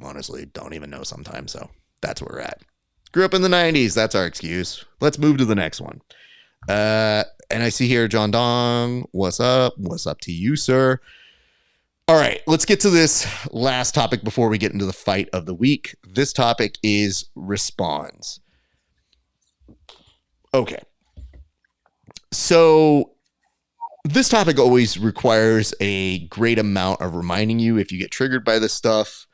honestly don't even know sometimes. So that's where we're at. Grew up in the 90s. That's our excuse. Let's move to the next one. And I see here, John Dong. What's up? What's up to you, sir? All right, let's get to this last topic before we get into the fight of the week. This topic is responds. Okay. So this topic always requires a great amount of reminding you. If you get triggered by this stuff,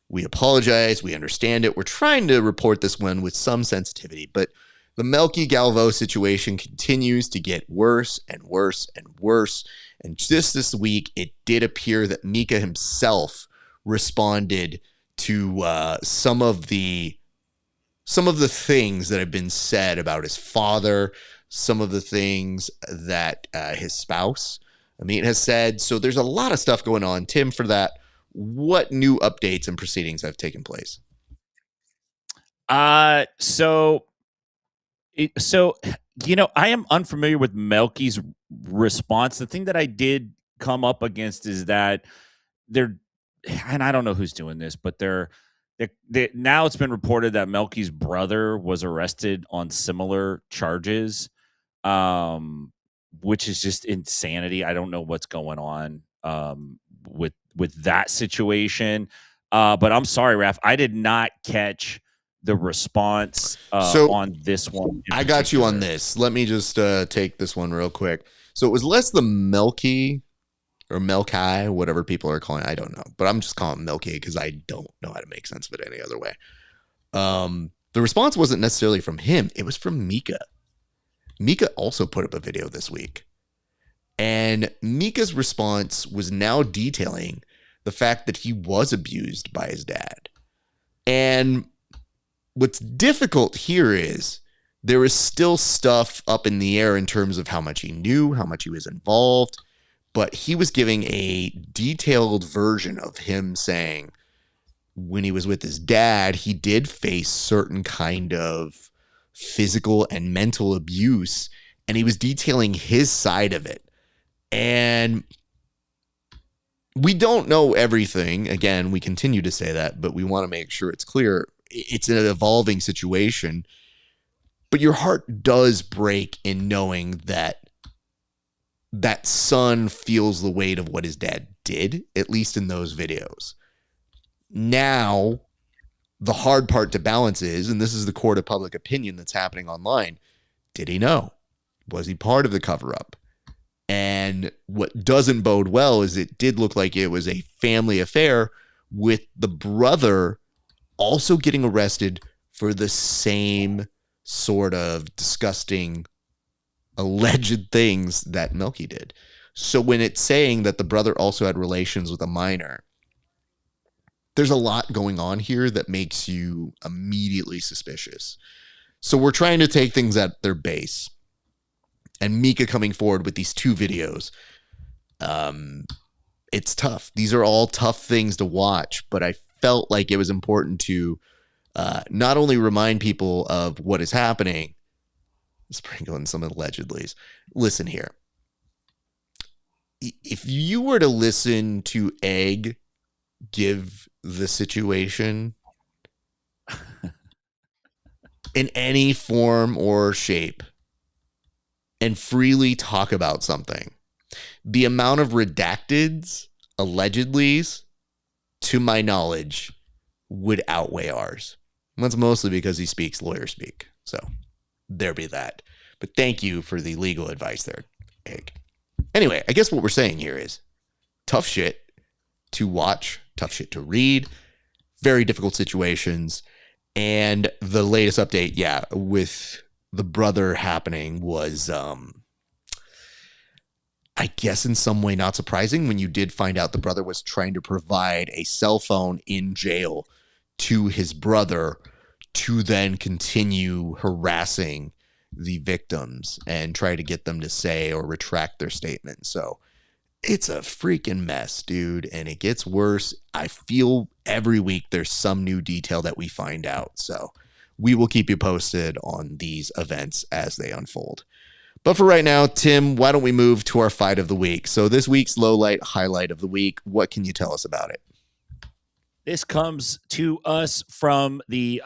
we apologize. We understand it. We're trying to report this one with some sensitivity, but the Melky Galvo situation continues to get worse and worse and worse. And just this week, it did appear that Mika himself responded to some of the things that have been said about his father, some of the things that his spouse, Amit, has said. So there's a lot of stuff going on. Tim, for that, what new updates and proceedings have taken place? So I am unfamiliar with Melky's response. The thing that I did come up against is that and I don't know who's doing this, but now it's been reported that Melky's brother was arrested on similar charges, which is just insanity. I don't know what's going on with that situation. But I'm sorry, Raf, I did not catch the response on this one. I got you on this. Let me just take this one real quick. So it was less the Melky or Melkai, whatever people are calling it. I don't know, but I'm just calling it Melky because I don't know how to make sense of it any other way. The response wasn't necessarily from him. It was from Mika. Mika also put up a video this week. And Mika's response was now detailing the fact that he was abused by his dad. And what's difficult here is there is still stuff up in the air in terms of how much he knew, how much he was involved, but he was giving a detailed version of him saying when he was with his dad, he did face certain kind of physical and mental abuse, and he was detailing his side of it. And we don't know everything. Again, we continue to say that, but we want to make sure it's clear. It's an evolving situation, but your heart does break in knowing that that son feels the weight of what his dad did, at least in those videos. Now, the hard part to balance is, and this is the court of public opinion that's happening online, did he know? Was he part of the cover-up? And what doesn't bode well is it did look like it was a family affair with the brother also getting arrested for the same sort of disgusting alleged things that Melky did. So when it's saying that the brother also had relations with a minor, there's a lot going on here that makes you immediately suspicious. So we're trying to take things at their base. And Mika coming forward with these two videos, it's tough. These are all tough things to watch, but I felt like it was important to not only remind people of what is happening, sprinkling some allegedlys. Listen here. If you were to listen to Egg give the situation in any form or shape and freely talk about something, the amount of redacteds, allegedlys, to my knowledge, would outweigh ours. And that's mostly because he speaks lawyer speak. So there be that. But thank you for the legal advice there, Egg. Anyway, I guess what we're saying here is tough shit to watch, tough shit to read, very difficult situations. And the latest update, yeah, with the brother happening was, I guess in some way not surprising when you did find out the brother was trying to provide a cell phone in jail to his brother to then continue harassing the victims and try to get them to say or retract their statement. So it's a freaking mess, dude. And it gets worse. I feel every week there's some new detail that we find out. So we will keep you posted on these events as they unfold. But for right now, Tim, why don't we move to our fight of the week? So this week's low light highlight of the week, what can you tell us about it? This comes to us from the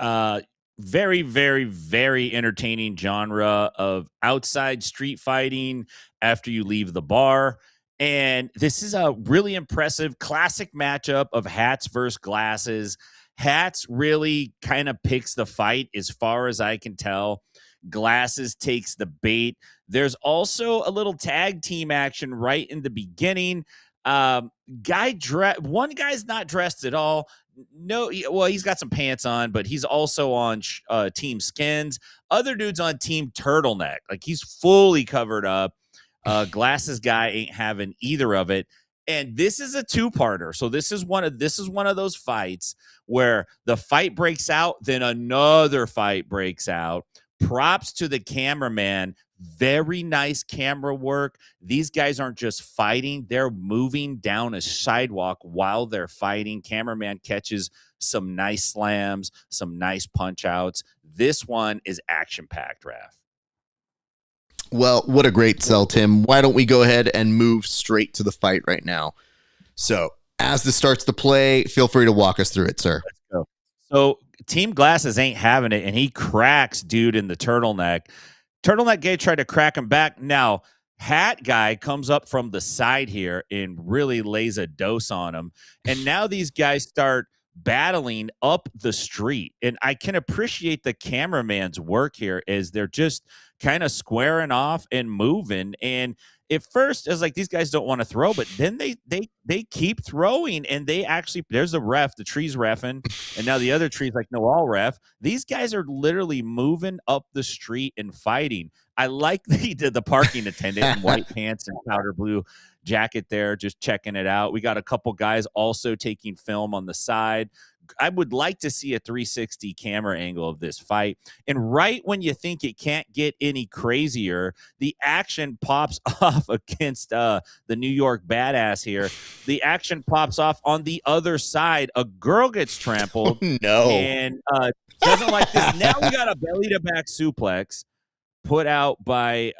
very, very, very entertaining genre of outside street fighting after you leave the bar. And this is a really impressive classic matchup of hats versus glasses. Hats really kind of picks the fight as far as I can tell. Glasses takes the bait. There's also a little tag team action right in the beginning. One guy's not dressed at all. No, well, he's got some pants on, but he's also on Team Skins. Other dude's on Team Turtleneck. Like, he's fully covered up. Glasses guy ain't having either of it. And this is a two-parter. So this is one of those fights where the fight breaks out, then another fight breaks out. Props to the cameraman. Very nice camera work. These guys aren't just fighting. They're moving down a sidewalk while they're fighting. Cameraman catches some nice slams, some nice punch outs. This one is action-packed, Raf. Well, what a great sell, Tim. Why don't we go ahead and move straight to the fight right now? So as this starts to play, feel free to walk us through it, sir. Let's go. So Team Glasses ain't having it, and he cracks dude in the turtleneck. Turtleneck guy tried to crack him back. Now, hat guy comes up from the side here and really lays a dose on him. And now these guys start battling up the street. And I can appreciate the cameraman's work here as they're just kind of squaring off and moving. And at first, it's like these guys don't want to throw, but then they keep throwing, and they actually, there's a ref, the tree's reffing, and now the other tree's like, no, I'll ref. These guys are literally moving up the street and fighting. I like the parking attendant in white pants and powder blue jacket there, just checking it out. We got a couple guys also taking film on the side. I would like to see a 360 camera angle of this fight. And right when you think it can't get any crazier, the action pops off against the New York badass here. The action pops off on the other side. A girl gets trampled. Oh, no. And doesn't like this. Now we got a belly-to-back suplex put out by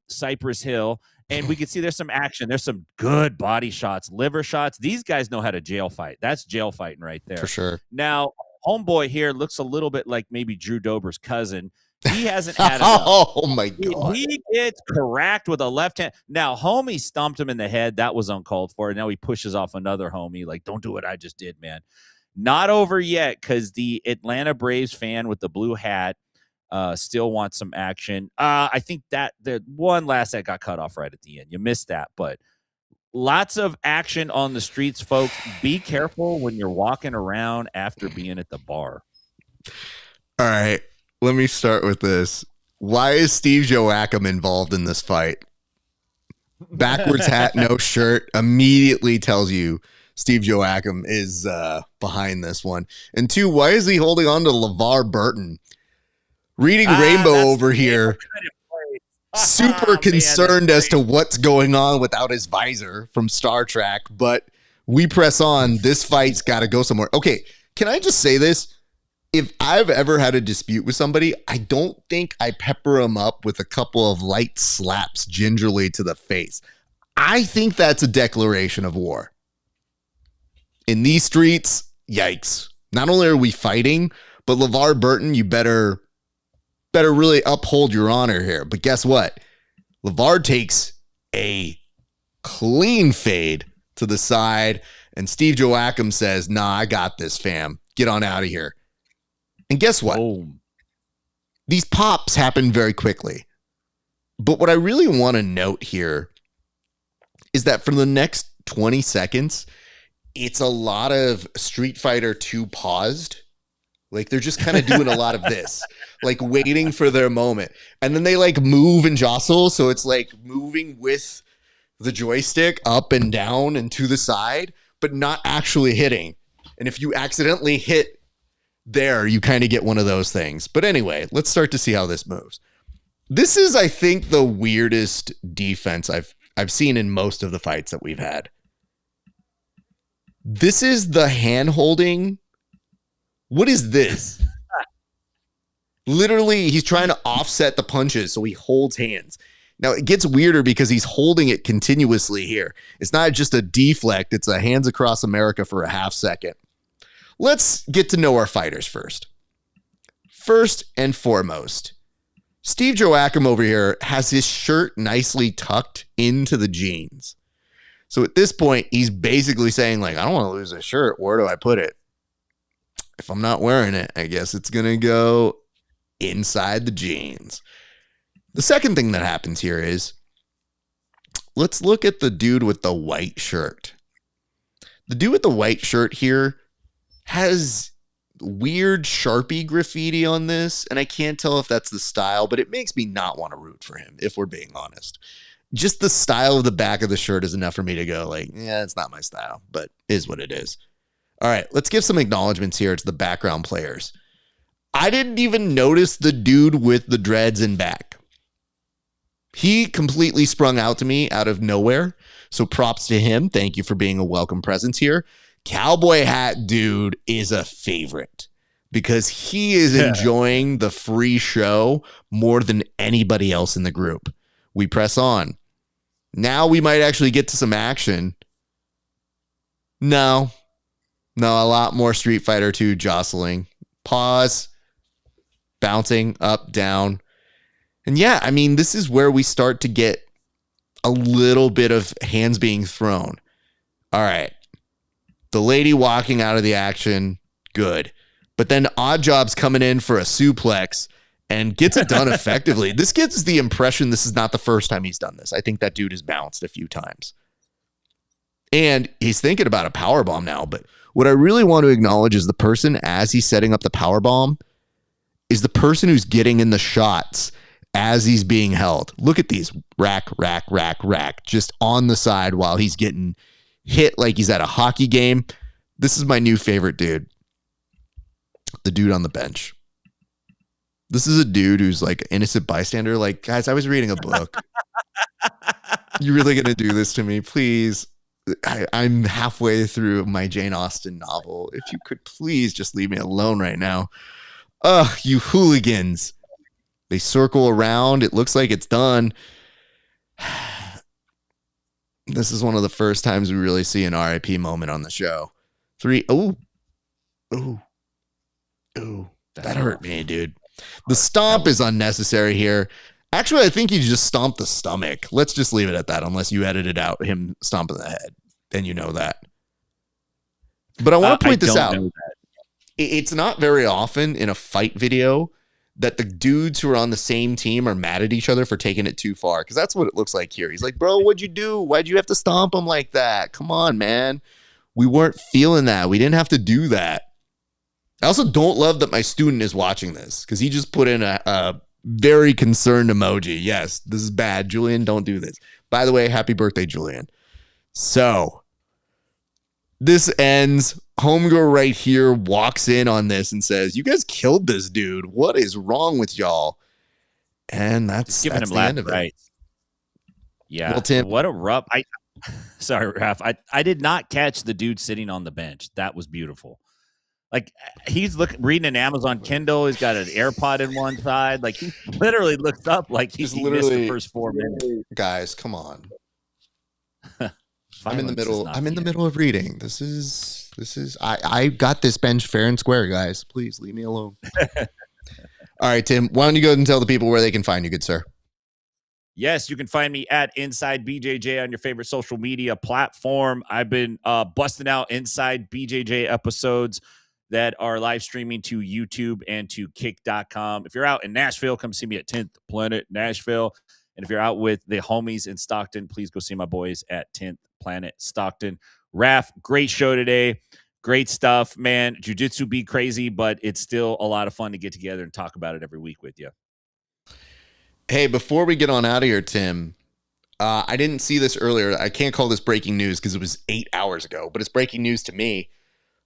Cypress Hill. And we can see there's some action. There's some good body shots, liver shots. These guys know how to jail fight. That's jail fighting right there. For sure. Now, homeboy here looks a little bit like maybe Drew Dober's cousin. He hasn't had enough. Oh, my God. He gets cracked with a left hand. Now, homie stomped him in the head. That was uncalled for. Now he pushes off another homie. Like, don't do what I just did, man. Not over yet, because the Atlanta Braves fan with the blue hat still wants some action. I think that the one last that got cut off right at the end. You missed that, but lots of action on the streets, folks. Be careful when you're walking around after being at the bar. All right, let me start with this. Why is Steve Joachim involved in this fight? Backwards hat, no shirt, immediately tells you Steve Joachim is behind this one. And two, why is he holding on to LeVar Burton? Reading Rainbow over here, super concerned as to what's going on without his visor from Star Trek, but we press on. This fight's got to go somewhere. Okay, can I just say this? If I've ever had a dispute with somebody, I don't think I pepper them up with a couple of light slaps gingerly to the face. I think that's a declaration of war. In these streets, yikes. Not only are we fighting, but LeVar Burton, you better really uphold your honor here. But guess what? LeVar takes a clean fade to the side, and Steve Joachim says, nah, I got this, fam. Get on out of here. And guess what? Boom. These pops happen very quickly. But what I really want to note here is that for the next 20 seconds, it's a lot of Street Fighter 2 paused. Like, they're just kind of doing a lot of this, like waiting for their moment. And then they like move and jostle. So it's like moving with the joystick up and down and to the side, but not actually hitting. And if you accidentally hit there you kind of get one of those things. But anyway, let's start to see how this moves. This is, I think, the weirdest defense I've seen in most of the fights that we've had. This is the hand holding. What is this? Literally, he's trying to offset the punches, so he holds hands. Now, it gets weirder because he's holding it continuously here. It's not just a deflect. It's a hands across America for a half second. Let's get to know our fighters first. First and foremost, Steve Joachim over here has his shirt nicely tucked into the jeans. So at this point, he's basically saying, like, I don't want to lose this shirt. Where do I put it? If I'm not wearing it, I guess it's going to go inside the jeans. The second thing that happens here is, let's look at the dude with the white shirt. The dude with the white shirt here has weird Sharpie graffiti on this, and I can't tell if that's the style, but it makes me not want to root for him, if we're being honest. Just the style of the back of the shirt is enough for me to go like, yeah, it's not my style, but is what it is. All right, let's give some acknowledgments here to the background players. I didn't even notice the dude with the dreads in back. He completely sprung out to me out of nowhere. So props to him. Thank you for being a welcome presence here. Cowboy hat dude is a favorite because he is enjoying the free show more than anybody else in the group. We press on. Now we might actually get to some action. No, a lot more Street Fighter 2 jostling. Pause. Bouncing up, down. And yeah, I mean, this is where we start to get a little bit of hands being thrown. All right. The lady walking out of the action, good. But then Odd Job's coming in for a suplex and gets it done effectively. This gives the impression this is not the first time he's done this. I think that dude has bounced a few times. And he's thinking about a powerbomb now. But what I really want to acknowledge is the person, as he's setting up the powerbomb, is the person who's getting in the shots as he's being held. Look at these. Rack, rack, rack, rack. Just on the side while he's getting hit like he's at a hockey game. This is my new favorite dude. The dude on the bench. This is a dude who's like an innocent bystander. Like, guys, I was reading a book. You really going to do this to me? Please. I'm halfway through my Jane Austen novel. If you could please just leave me alone right now. Ugh, you hooligans. They circle around. It looks like it's done. This is one of the first times we really see an RIP moment on the show. 3. Oh. That hurt me, dude. The stomp is unnecessary here. Actually, I think he just stomped the stomach. Let's just leave it at that, unless you edited out him stomping the head. Then you know that. But I want to point this out. It's not very often in a fight video that the dudes who are on the same team are mad at each other for taking it too far. Because that's what it looks like here. He's like, bro, what'd you do? Why'd you have to stomp him like that? Come on, man. We weren't feeling that. We didn't have to do that. I also don't love that my student is watching this because he just put in a very concerned emoji. Yes, this is bad. Julian, don't do this. By the way, happy birthday, Julian. So this ends. Homegirl right here walks in on this and says, you guys killed this dude. What is wrong with y'all? And that's giving him the end of it. Right. Yeah. Well, Tim, what a rub. Sorry, Raf. I did not catch the dude sitting on the bench. That was beautiful. Like, he's reading an Amazon Kindle. He's got an AirPod in one side. Like, he literally looks up like he missed the first 4 minutes. Guys, come on. I'm in the middle. I'm in the middle of reading. This is I got this bench fair and square, guys. Please leave me alone. All right, Tim, why don't you go ahead and tell the people where they can find you, good sir? Yes, you can find me at Inside BJJ on your favorite social media platform. I've been busting out Inside BJJ episodes that are live streaming to YouTube and to kick.com. If you're out in Nashville, come see me at 10th Planet Nashville. And if you're out with the homies in Stockton, please go see my boys at 10th Planet Stockton. Raf, great show today. Great stuff, man. Jiu-jitsu be crazy, but it's still a lot of fun to get together and talk about it every week with you. Hey, before we get on out of here, Tim, I didn't see this earlier. I can't call this breaking news because it was 8 hours ago, but it's breaking news to me.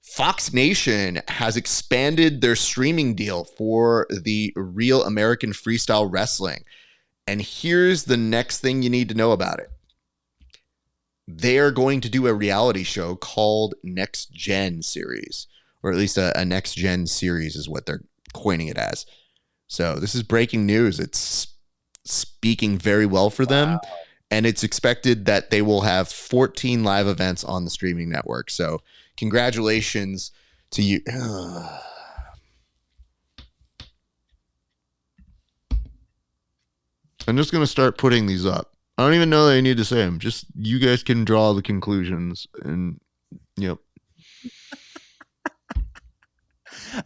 Fox Nation has expanded their streaming deal for the Real American Freestyle Wrestling. And here's the next thing you need to know about it. They are going to do a reality show called Next Gen Series, or at least a Next Gen Series is what they're coining it as. So this is breaking news. It's speaking very well for them. And it's expected that they will have 14 live events on the streaming network. So congratulations to you. I'm just going to start putting these up. I don't even know that I need to say them. Just you guys can draw the conclusions. And, yep.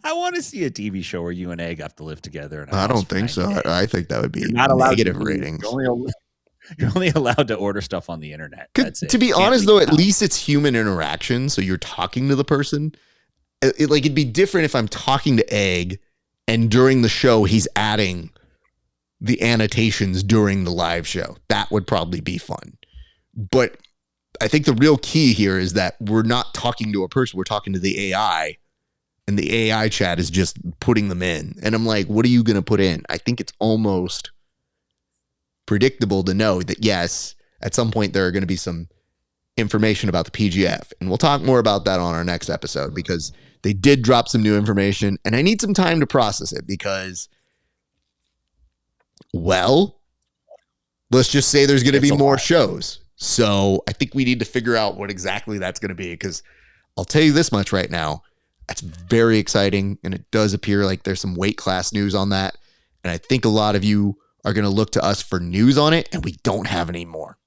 I want to see a TV show where you and Egg have to live together. I don't think so. Days. I think that would be not negative ratings. You're only allowed to order stuff on the internet. That's it. To be honest, though, at least it's human interaction. So you're talking to the person. It'd be different if I'm talking to Egg and during the show, he's adding the annotations during the live show. That would probably be fun. But I think the real key here is that we're not talking to a person. We're talking to the AI. And the AI chat is just putting them in. And I'm like, what are you going to put in? I think it's almost predictable to know that, yes, at some point there are going to be some information about the PGF. And we'll talk more about that on our next episode because they did drop some new information. And I need some time to process it because, well, let's just say there's going to be more shows. So I think we need to figure out what exactly that's going to be because I'll tell you this much right now. That's very exciting, and it does appear like there's some weight class news on that. And I think a lot of you are going to look to us for news on it, and we don't have any more.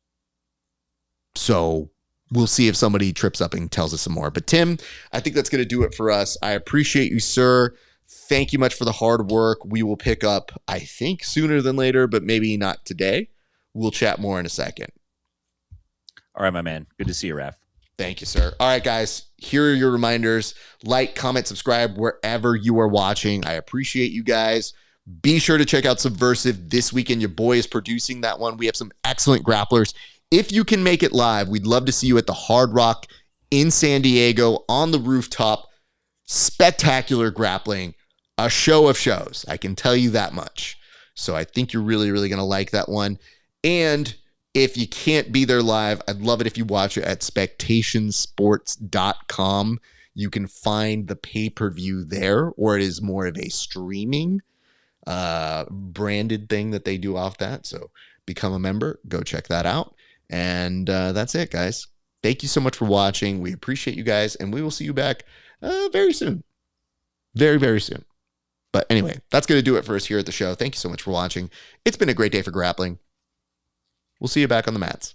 So we'll see if somebody trips up and tells us some more. But Tim, I think that's going to do it for us. I appreciate you, sir. Thank you much for the hard work. We will pick up, I think, sooner than later, but maybe not today. We'll chat more in a second. All right, my man. Good to see you, Raf. Thank you, sir. All right, guys, here are your reminders. Like, comment, subscribe wherever you are watching. I appreciate you guys. Be sure to check out Subversive this weekend. Your boy is producing that one. We have some excellent grapplers. If you can make it live, we'd love to see you at the Hard Rock in San Diego on the rooftop. Spectacular grappling, a show of shows. I can tell you that much. So I think you're really, really going to like that one. And if you can't be there live, I'd love it if you watch it at spectationsports.com. You can find the pay-per-view there, or it is more of a streaming branded thing that they do off that. So become a member. Go check that out. And that's it, guys. Thank you so much for watching. We appreciate you guys, and we will see you back very soon. Very, very soon. But anyway, that's going to do it for us here at the show. Thank you so much for watching. It's been a great day for grappling. We'll see you back on the mats.